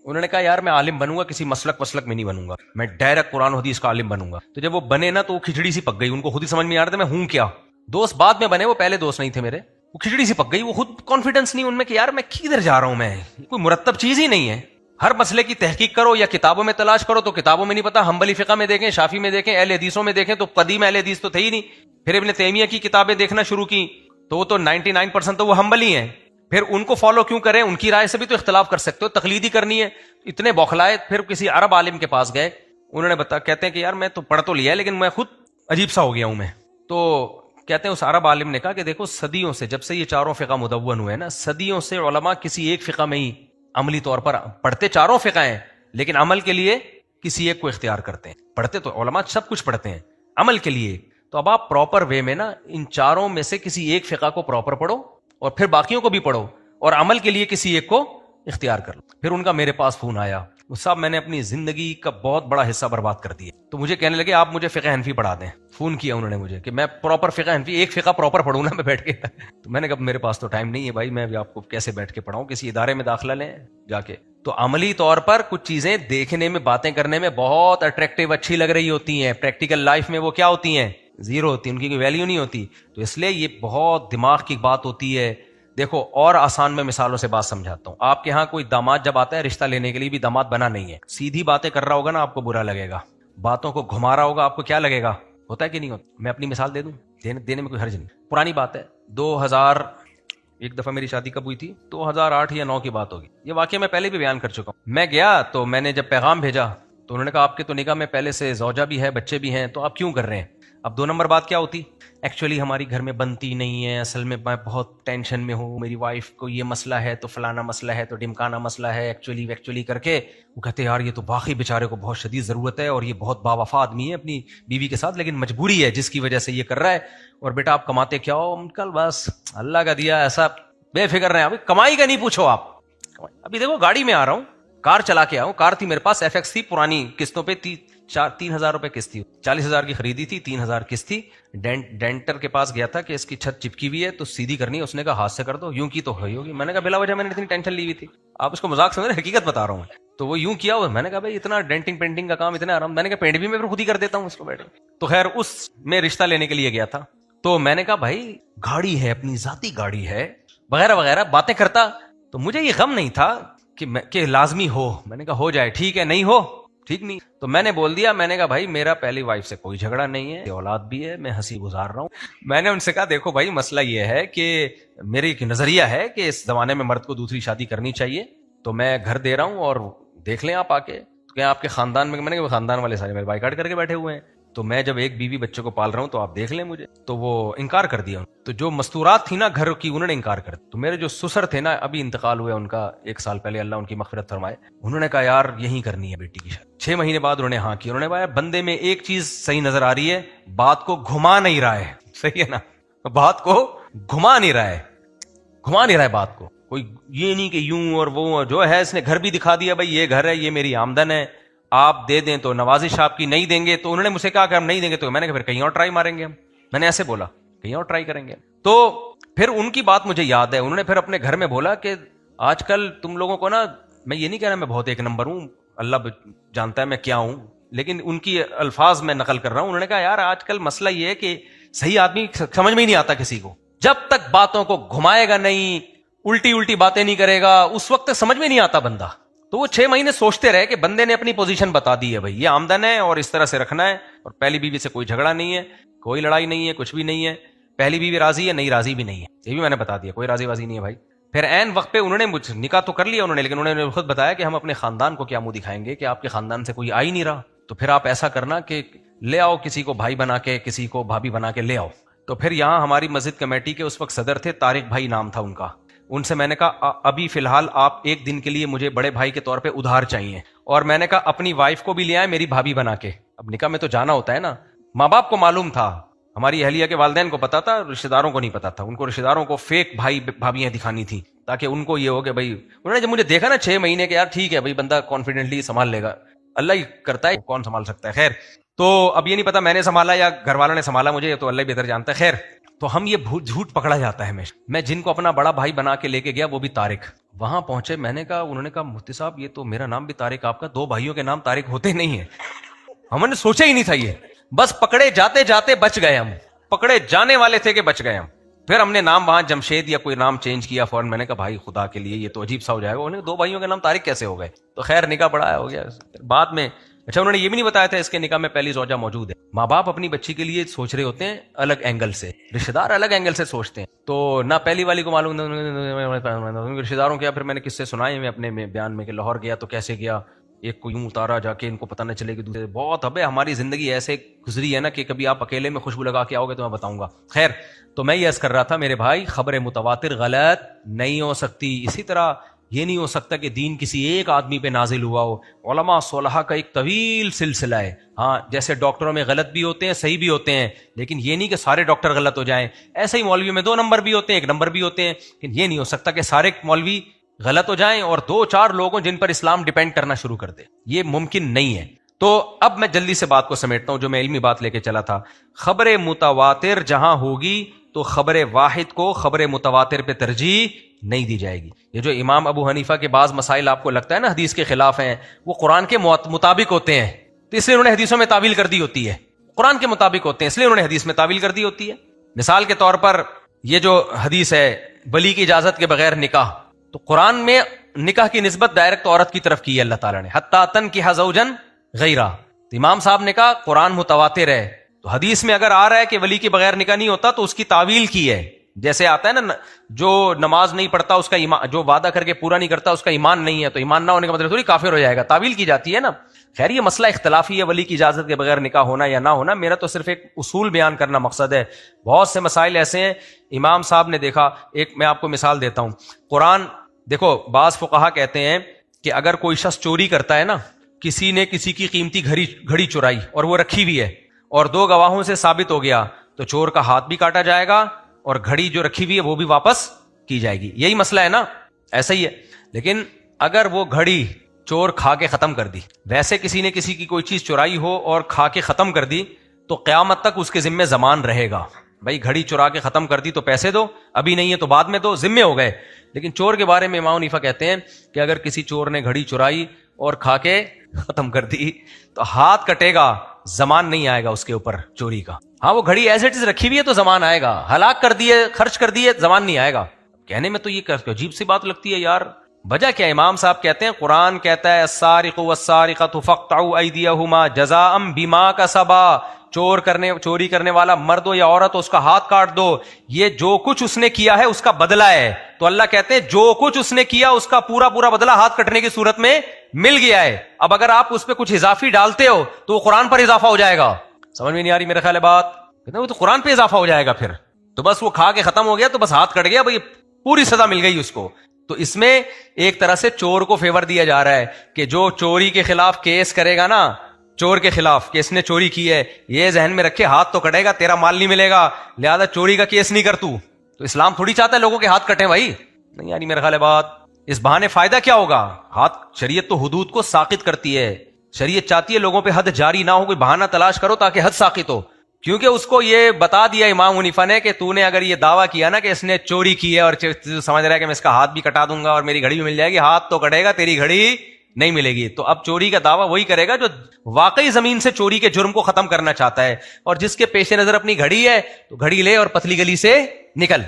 انہوں نے کہا یار میں عالم بنوں گا, کسی مسلک میں نہیں بنوں گا, میں ڈائریکٹ قرآن و حدیث کا عالم بنوں گا. تو جب وہ بنے نا تو وہ کھچڑی سی پک گئی, ان کو خود ہی سمجھ میں نہیں آ رہا تھا میں ہوں کیا. دوست بعد میں بنے, وہ پہلے دوست نہیں تھے میرے. وہ کھچڑی سی پک گئی, وہ خود کانفیڈنس نہیں ان میں کہ یار میں کدھر جا رہا ہوں, میں کوئی مرتب چیز ہی نہیں ہے. ہر مسئلے کی تحقیق کرو یا کتابوں میں تلاش کرو تو کتابوں میں نہیں پتا, حنبلی فقہ میں دیکھیں, شافی میں دیکھیں, اہل حدیثوں میں دیکھیں تو قدیم اہل حدیث تو تھے ہی نہیں. پھر ابن تیمیہ کی کتابیں دیکھنا شروع کی تو وہ تو 99% تو وہ حنبلی ہیں. پھر ان کو فالو کیوں کریں, ان کی رائے سے بھی تو اختلاف کر سکتے ہو, تقلیدی کرنی ہے. اتنے بوکھلائے. پھر کسی عرب عالم کے پاس گئے, انہوں نے کہتے ہیں کہ یار میں تو پڑھ تو لیا ہے لیکن میں خود عجیب سا ہو گیا ہوں میں. تو کہتے ہیں اس عرب عالم نے کہا کہ دیکھو صدیوں سے, جب سے یہ چاروں فقہ مدون ہوئے نا, صدیوں سے علماء کسی ایک فقہ میں ہی عملی طور پر پڑھتے چاروں فقہ ہیں, لیکن عمل کے لیے کسی ایک کو اختیار کرتے ہیں. پڑھتے تو علماء سب کچھ پڑھتے ہیں, عمل کے لیے. تو اب آپ پراپر وے میں نا ان چاروں میں سے کسی ایک فقہ کو پراپر پڑھو, اور پھر باقیوں کو بھی پڑھو, اور عمل کے لیے کسی ایک کو اختیار کر لو. پھر ان کا میرے پاس فون آیا, وہ صاحب میں نے اپنی زندگی کا بہت بڑا حصہ برباد کر دیا. تو مجھے کہنے لگے آپ مجھے فقہ حنفی پڑھا دیں. فون کیا انہوں نے مجھے کہ میں پراپر فقہ حنفی, ایک فقہ پراپر پڑھوں نا میں بیٹھ کے. تو میں نے کہا میرے پاس تو ٹائم نہیں ہے بھائی, میں آپ کو کیسے بیٹھ کے پڑھاؤں, کسی ادارے میں داخلہ لیں جا کے. تو عملی طور پر کچھ چیزیں دیکھنے میں, باتیں کرنے میں بہت اٹریکٹیو اچھی لگ رہی ہوتی ہیں, پریکٹیکل لائف میں وہ کیا ہوتی ہیں, زیرو ہوتی ہیں, ان کی کوئی ویلیو نہیں ہوتی. تو اس لیے یہ بہت دماغ کی بات ہوتی ہے. دیکھو اور آسان میں مثالوں سے بات سمجھاتا ہوں. آپ کے ہاں کوئی داماد جب آتا ہے رشتہ لینے کے لیے, بھی داماد بنا نہیں ہے, سیدھی باتیں کر رہا ہوگا نا آپ کو برا لگے گا, باتوں کو گھما رہا ہوگا آپ کو کیا لگے گا, ہوتا ہے کہ نہیں ہوتا. میں اپنی مثال دے دوں, دینے میں کوئی حرج نہیں. پرانی بات ہے, 2000 ایک دفعہ میری شادی کب ہوئی تھی, 2008 یا 2009 کی بات ہوگی. یہ واقعہ میں پہلے بھی بیان کر چکا ہوں. میں گیا تو میں نے جب پیغام بھیجا تو انہوں نے کہا آپ کے تو نکاح میں پہلے سے زوجہ بھی ہے, بچے بھی ہیں, تو آپ کیوں کر رہے ہیں. اب 2 نمبر بات کیا ہوتی, ایکچولی ہماری گھر میں بنتی نہیں ہے, اصل میں میں بہت ٹینشن میں ہوں, میری وائف کو یہ مسئلہ ہے تو فلانا مسئلہ ہے تو ڈمکانا مسئلہ ہے, ایکچولی کر کے وہ کہتے ہیں یار یہ تو باقی بیچارے کو بہت شدید ضرورت ہے, اور یہ بہت باوفا آدمی ہے اپنی بیوی کے ساتھ, لیکن مجبوری ہے جس کی وجہ سے یہ کر رہا ہے. اور بیٹا آپ کماتے کیا ہو, کل بس اللہ کا دیا ایسا, بے فکر رہے ہیں. ابھی کمائی کا نہیں پوچھو آپ, ابھی دیکھو گاڑی میں آ رہا ہوں, کار چلا کے آیا ہوں, کار تھی میرے پاس FX تھی, پرانی قسطوں پہ 3,000 روپے قسط تھی, 40,000 کی خریدی تھی, 3,000 قسط تھی. ڈینٹر کے پاس گیا تھا کہ اس کی چھت چپکی ہوئی ہے تو سیدھی کرنی ہے, اس نے کہا ہاتھ سے کر دو, یوں کی تو ہوگی. میں نے کہا بلا وجہ میں نے اتنی ٹینشن لی ہوئی تھی, آپ اس کو مذاق سمجھ رہے, حقیقت بتا رہا ہوں. تو وہ یوں کیا ہوا, میں نے کہا بھائی اتنا ڈینٹنگ پینٹنگ کا کام اتنا آرام, میں نے کہا پینٹ بھی میں خود ہی کر دیتا ہوں اس کو بیٹھے. تو خیر اس میں رشتہ لینے کے لیے گیا تھا, تو میں نے کہا بھائی گاڑی ہے, اپنی ذاتی گاڑی ہے وغیرہ وغیرہ باتیں کرتا. تو مجھے یہ غم نہیں تھا کہ لازمی ہو, میں نے کہا ہو جائے ٹھیک ہے, نہیں ہو ٹھیک نہیں. تو میں نے بول دیا, میں نے کہا بھائی میرا پہلی وائف سے کوئی جھگڑا نہیں ہے, اولاد بھی ہے, میں ہنسی گزار رہا ہوں. میں نے ان سے کہا دیکھو بھائی مسئلہ یہ ہے کہ میری ایک نظریہ ہے کہ اس زمانے میں مرد کو دوسری شادی کرنی چاہیے, تو میں گھر دے رہا ہوں اور دیکھ لیں آپ آ کے. کیا آپ کے خاندان میں, میں نے کہا خاندان والے سارے میرے بائیکاٹ کر کے بیٹھے ہوئے ہیں, تو میں جب ایک بیوی بچوں کو پال رہا ہوں تو آپ دیکھ لیں مجھے. تو وہ انکار کر دیا. تو جو مستورات تھی نا گھر کی انہوں نے انکار کر دیا. تو میرے جو سسر تھے نا, ابھی انتقال ہوا ان کا 1 سال پہلے, اللہ ان کی مغفرت فرمائے, انہوں نے کہا یار یہی کرنی ہے بیٹی کی شادی. 6 مہینے بعد انہوں نے ہاں کی. انہوں نے کہا بندے میں ایک چیز صحیح نظر آ رہی ہے, بات کو گھما نہیں رہا ہے. صحیح ہے نا, بات کو گھما نہیں رہا ہے, گھما نہیں رہا ہے بات کو. کوئی یہ نہیں کہ یوں اور وہ, جو ہے اس نے گھر بھی دکھا دیا, بھائی یہ گھر ہے, یہ میری آمدن ہے, آپ دے دیں تو نوازش آپ کی, نہیں دیں گے تو انہوں نے مجھ سے کہا کہ ہم نہیں دیں گے, تو میں نے کہا پھر کہیں اور ٹرائی ماریں گے ہم. میں نے ایسے بولا کہیں اور ٹرائی کریں گے. تو پھر ان کی بات مجھے یاد ہے, انہوں نے پھر اپنے گھر میں بولا کہ آج کل تم لوگوں کو نا, میں یہ نہیں کہہ رہا میں بہت ایک نمبر ہوں, اللہ جانتا ہے میں کیا ہوں, لیکن ان کی الفاظ میں نقل کر رہا ہوں. انہوں نے کہا یار آج کل مسئلہ یہ ہے کہ صحیح آدمی سمجھ میں ہی نہیں آتا کسی کو, جب تک باتوں کو گھمائے گا نہیں, الٹی باتیں نہیں کرے گا, اس وقت تک سمجھ میں نہیں آتا بندہ. تو وہ 6 مہینے سوچتے رہے کہ بندے نے اپنی پوزیشن بتا دی ہے, بھائی یہ آمدن ہے اور اس طرح سے رکھنا ہے, اور پہلی بیوی سے کوئی جھگڑا نہیں ہے, کوئی لڑائی نہیں ہے, کچھ بھی نہیں ہے, پہلی بیوی راضی ہے, نہیں راضی بھی نہیں ہے, یہ بھی میں نے بتا دیا, کوئی راضی وازی نہیں ہے بھائی. پھر عین وقت پہ انہوں نے مجھ نکاح تو کر لیا انہوں نے, لیکن انہوں نے خود بتایا کہ ہم اپنے خاندان کو کیا منہ دکھائیں گے کہ آپ کے خاندان سے کوئی آ ہی نہیں رہا, تو پھر آپ ایسا کرنا کہ لے آؤ کسی کو بھائی بنا کے, کسی کو بھابھی بنا کے لے آؤ. تو پھر یہاں ہماری مسجد کمیٹی کے اس وقت صدر تھے, طارق بھائی نام تھا ان کا. ان سے میں نے کہا ابھی فی الحال آپ 1 دن کے لیے مجھے بڑے بھائی کے طور پہ ادھار چاہیے, اور میں نے کہا اپنی وائف کو بھی لے آئے میری بھابھی بنا کے. اب نکاح میں تو جانا ہوتا ہے نا, ماں باپ کو معلوم تھا, ہماری اہلیہ کے والدین کو پتا تھا, رشتہ داروں کو نہیں پتا تھا. ان کو رشتہ داروں کو فیک بھائی بھابھیاں دکھانی تھی تاکہ ان کو یہ ہو کہ بھائی, انہوں نے جب مجھے دیکھا نا 6 مہینے کے, یار ٹھیک ہے بھائی بندہ کانفیڈنٹلی سنبھال لے گا, اللہ ہی کرتا ہے, کون سنبھال سکتا ہے. خیر, تو اب یہ نہیں پتا میں نے سنبھالا یا گھر والوں نے سنبھالا مجھے, تو اللہ بہتر جانتا ہے. خیر, تو ہم یہ جھوٹ پکڑا جاتا ہے ہمیشہ. میں جن کو اپنا بڑا بھائی بنا کے لے کے گیا وہ بھی طارق, وہاں پہنچے, میں نے کہا, انہوں نے کہا مفتی صاحب یہ تو میرا نام بھی طارق, آپ کا 2 بھائیوں کے نام طارق ہوتے نہیں ہیں. ہم نے سوچا ہی نہیں تھا یہ, بس پکڑے جاتے جاتے بچ گئے ہم, پکڑے جانے والے تھے کہ بچ گئے ہم. پھر ہم نے نام وہاں جمشید یا کوئی نام چینج کیا فوراً. میں نے کہا بھائی خدا کے لیے یہ تو عجیب سا ہو جائے گا. انہوں نے 2 بھائیوں کے نام طارق کیسے ہو گئے؟ تو خیر نکاح بڑا ہو گیا بعد میں. اچھا, انہوں نے یہ بھی نہیں بتایا تھا اس کے نکاح میں پہلی زوجہ موجود ہے. ماں باپ اپنی بچی کے لیے سوچ رہے ہوتے ہیں الگ اینگل سے, رشتہ دار الگ اینگل سے سوچتے ہیں. تو نہ پہلی والی کو معلوم رشتہ داروں کیا. پھر میں نے کس سے سنائے میں اپنے بیان میں کہ لاہور گیا تو کیسے گیا, ایک کو یوں اتارا جا کے ان کو پتہ نہ چلے کہ دوسرے. بہت ابے ہماری زندگی ایسے گزری ہے نا کہ کبھی آپ اکیلے میں خوشبو لگا کے آؤ گے تو میں بتاؤں گا. خیر, تو میں یہ عرض کر رہا تھا میرے بھائی, خبر متواتر غلط نہیں ہو سکتی. اسی طرح یہ نہیں ہو سکتا کہ دین کسی ایک آدمی پہ نازل ہوا ہو. علماء صلحاء کا ایک طویل سلسلہ ہے. ہاں, جیسے ڈاکٹروں میں غلط بھی ہوتے ہیں صحیح بھی ہوتے ہیں, لیکن یہ نہیں کہ سارے ڈاکٹر غلط ہو جائیں. ایسے ہی مولویوں میں 2 نمبر بھی ہوتے ہیں, 1 نمبر بھی ہوتے ہیں, لیکن یہ نہیں ہو سکتا کہ سارے مولوی غلط ہو جائیں اور 2-4 لوگوں جن پر اسلام ڈیپینڈ کرنا شروع کر دے. یہ ممکن نہیں ہے. تو اب میں جلدی سے بات کو سمیٹتا ہوں جو میں علمی بات لے کے چلا تھا. خبر متواتر جہاں ہوگی تو خبر واحد کو خبر متواتر پہ ترجیح نہیں دی جائے گی. یہ جو امام ابو حنیفہ کے بعض مسائل آپ کو لگتا ہے نا حدیث کے خلاف ہیں, وہ قرآن کے مطابق ہوتے ہیں, تو اس لیے انہوں نے حدیثوں میں تعویل کر دی ہوتی ہے. قرآن کے مطابق ہوتے ہیں اس لیے انہوں نے حدیث میں تعویل کر دی ہوتی ہے. مثال کے طور پر یہ جو حدیث ہے ولی کی اجازت کے بغیر نکاح, تو قرآن میں نکاح کی نسبت ڈائریکٹ عورت کی طرف کی ہے اللہ تعالیٰ نے, حتی تنکح زوجا غیرہ. تو امام صاحب نے کہا قرآن متواتر ہے, تو حدیث میں اگر آ رہا ہے کہ ولی کے بغیر نکاح نہیں ہوتا تو اس کی تعویل کی ہے. جیسے آتا ہے نا, جو نماز نہیں پڑھتا اس کا ایمان, جو وعدہ کر کے پورا نہیں کرتا اس کا ایمان نہیں ہے, تو ایمان نہ ہونے کا مطلب تھوڑی کافر ہو جائے گا, تعویل کی جاتی ہے نا. خیر, یہ مسئلہ اختلافی ہے ولی کی اجازت کے بغیر نکاح ہونا یا نہ ہونا. میرا تو صرف ایک اصول بیان کرنا مقصد ہے. بہت سے مسائل ایسے ہیں امام صاحب نے دیکھا. ایک میں آپ کو مثال دیتا ہوں. قرآن دیکھو, بعض فقہا کہتے ہیں کہ اگر کوئی شخص چوری کرتا ہے نا, کسی نے کسی کی قیمتی گھڑی چرائی اور وہ رکھی ہوئی ہے, اور 2 گواہوں سے ثابت ہو گیا, تو چور کا ہاتھ بھی کاٹا جائے گا اور گھڑی جو رکھی ہوئی ہے وہ بھی واپس کی جائے گی. یہی مسئلہ ہے نا, ایسا ہی ہے. لیکن اگر وہ گھڑی چور کھا کے ختم کر دی, ویسے کسی نے کسی کی کوئی چیز چرائی ہو اور کھا کے ختم کر دی, تو قیامت تک اس کے ذمے ضمان رہے گا. بھائی گھڑی چرا کے ختم کر دی تو پیسے دو, ابھی نہیں ہے تو بعد میں دو, ذمے ہو گئے. لیکن چور کے بارے میں امام حنیفہ کہتے ہیں کہ اگر کسی چور نے گھڑی چرائی اور کھا کے ختم کر دی تو ہاتھ کٹے گا, زمان نہیں آئے گا اس کے اوپر چوری کا. ہاں, وہ گھڑی ایز اٹ از رکھی ہوئی ہے تو زمان آئے گا, ہلاک کر دیے, خرچ کر دیے, زمان نہیں آئے گا. کہنے میں تو یہ عجیب سی بات لگتی ہے یار, وجہ کیا؟ امام صاحب کہتے ہیں قرآن کہتا ہے السارق والسارقۃ فاقطعوا ایدیہما جزاء بما کسبا، چوری کرنے والا مرد ہو یا عورت ہو اس کا ہاتھ کاٹ دو، یہ جو کچھ اس نے کیا ہے اس کا بدلہ ہے۔ تو اللہ کہتے ہیں جو کچھ اس نے کیا اس کا پورا بدلہ ہاتھ کٹنے کی صورت میں مل گیا ہے۔ اب اگر آپ اس پہ کچھ اضافی ڈالتے ہو تو وہ قرآن پر اضافہ ہو جائے گا۔ سمجھ میں نہیں آ رہی میرا خیال ہے بات؟ کہتے ہیں وہ تو قرآن پہ اضافہ ہو جائے گا، پھر تو بس وہ کھا کے ختم ہو گیا تو بس ہاتھ کٹ گیا بھائی، پوری سزا مل گئی اس کو۔ تو اس میں ایک طرح سے چور کو فیور دیا جا رہا ہے کہ جو چوری کے خلاف کیس کرے گا نا، چور کے خلاف کہ اس نے چوری کی ہے، یہ ذہن میں رکھے ہاتھ تو کٹے گا، تیرا مال نہیں ملے گا، لہذا چوری کا کیس نہیں کر تو اسلام تھوڑی چاہتا ہے لوگوں کے ہاتھ کٹیں بھائی، نہیں یعنی میرا خیال ہے بات۔ اس بہانے فائدہ کیا ہوگا؟ ہاتھ، شریعت تو حدود کو ساقط کرتی ہے، شریعت چاہتی ہے لوگوں پہ حد جاری نہ ہو، کوئی بہانہ تلاش کرو تاکہ حد ساقط ہو، کیونکہ اس کو یہ بتا دیا امام حنیفہ نے کہ تو نے اگر یہ دعویٰ کیا نا کہ اس نے چوری کی ہے اور سمجھ رہا ہے کہ میں اس کا ہاتھ بھی کٹا دوں گا اور میری گھڑی بھی مل جائے گی، ہاتھ تو کٹے گا، تیری گھڑی نہیں ملے گی۔ تو اب چوری کا دعویٰ وہی کرے گا جو واقعی زمین سے چوری کے جرم کو ختم کرنا چاہتا ہے، اور جس کے پیش نظر اپنی گھڑی ہے تو گھڑی لے اور پتلی گلی سے نکل۔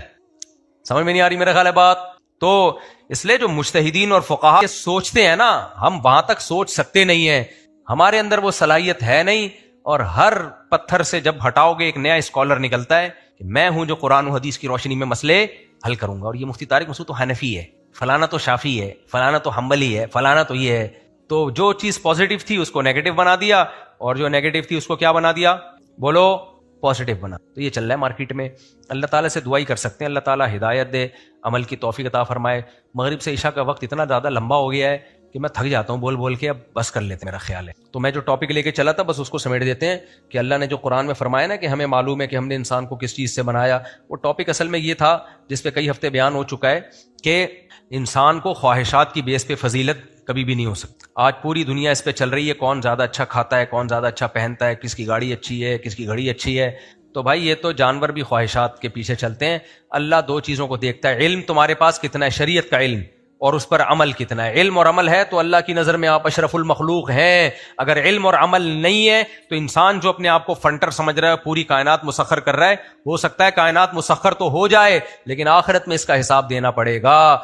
سمجھ میں نہیں آ رہی میرا خیال ہے بات؟ تو اس لیے جو مجتہدین اور فقہا سوچتے ہیں نا، ہم وہاں تک سوچ سکتے نہیں ہیں، ہمارے اندر وہ صلاحیت ہے نہیں، اور ہر پتھر سے جب ہٹاؤ گے ایک نیا اسکالر نکلتا ہے کہ میں ہوں جو قرآن و حدیث کی روشنی میں مسئلے حل کروں گا، اور یہ مفتی طارق مسعود تو حنفی ہے، فلانا تو شافعی ہے، فلانا تو حنبلی ہے، فلانا تو یہ ہے۔ تو جو چیز پازیٹیو تھی اس کو نیگیٹو بنا دیا، اور جو نیگیٹو تھی اس کو کیا بنا دیا؟ بولو، پازیٹیو بنا۔ تو یہ چل رہا ہے مارکیٹ میں۔ اللہ تعالیٰ سے دعائی کر سکتے ہیں اللہ تعالیٰ ہدایت دے، عمل کی توفیق عطا فرمائے۔ مغرب سے عشاء کا وقت اتنا زیادہ لمبا ہو گیا ہے کہ میں تھک جاتا ہوں بول کے، اب بس کر لیتے میرا خیال ہے۔ تو میں جو ٹاپک لے کے چلا تھا بس اس کو سمیٹ دیتے ہیں کہ اللہ نے جو قرآن میں فرمایا نا کہ ہمیں معلوم ہے کہ ہم نے انسان کو کس چیز سے بنایا، وہ ٹاپک اصل میں یہ تھا جس پہ کئی ہفتے بیان ہو چکا ہے کہ انسان کو خواہشات کی بیس پہ فضیلت کبھی بھی نہیں ہو سکتی۔ آج پوری دنیا اس پہ چل رہی ہے، کون زیادہ اچھا کھاتا ہے، کون زیادہ اچھا پہنتا ہے، کس کی گاڑی اچھی ہے، کس کی گھڑی اچھی ہے۔ تو بھائی یہ تو جانور بھی خواہشات کے پیچھے چلتے ہیں۔ اللہ دو چیزوں کو دیکھتا ہے، علم تمہارے پاس کتنا ہے، شریعت کا علم، اور اس پر عمل کتنا ہے۔ علم اور عمل ہے تو اللہ کی نظر میں آپ اشرف المخلوق ہیں۔ اگر علم اور عمل نہیں ہے تو انسان جو اپنے آپ کو فنٹر سمجھ رہا ہے، پوری کائنات مسخر کر رہا ہے، ہو سکتا ہے کائنات مسخر تو ہو جائے لیکن آخرت میں اس کا حساب دینا پڑے گا۔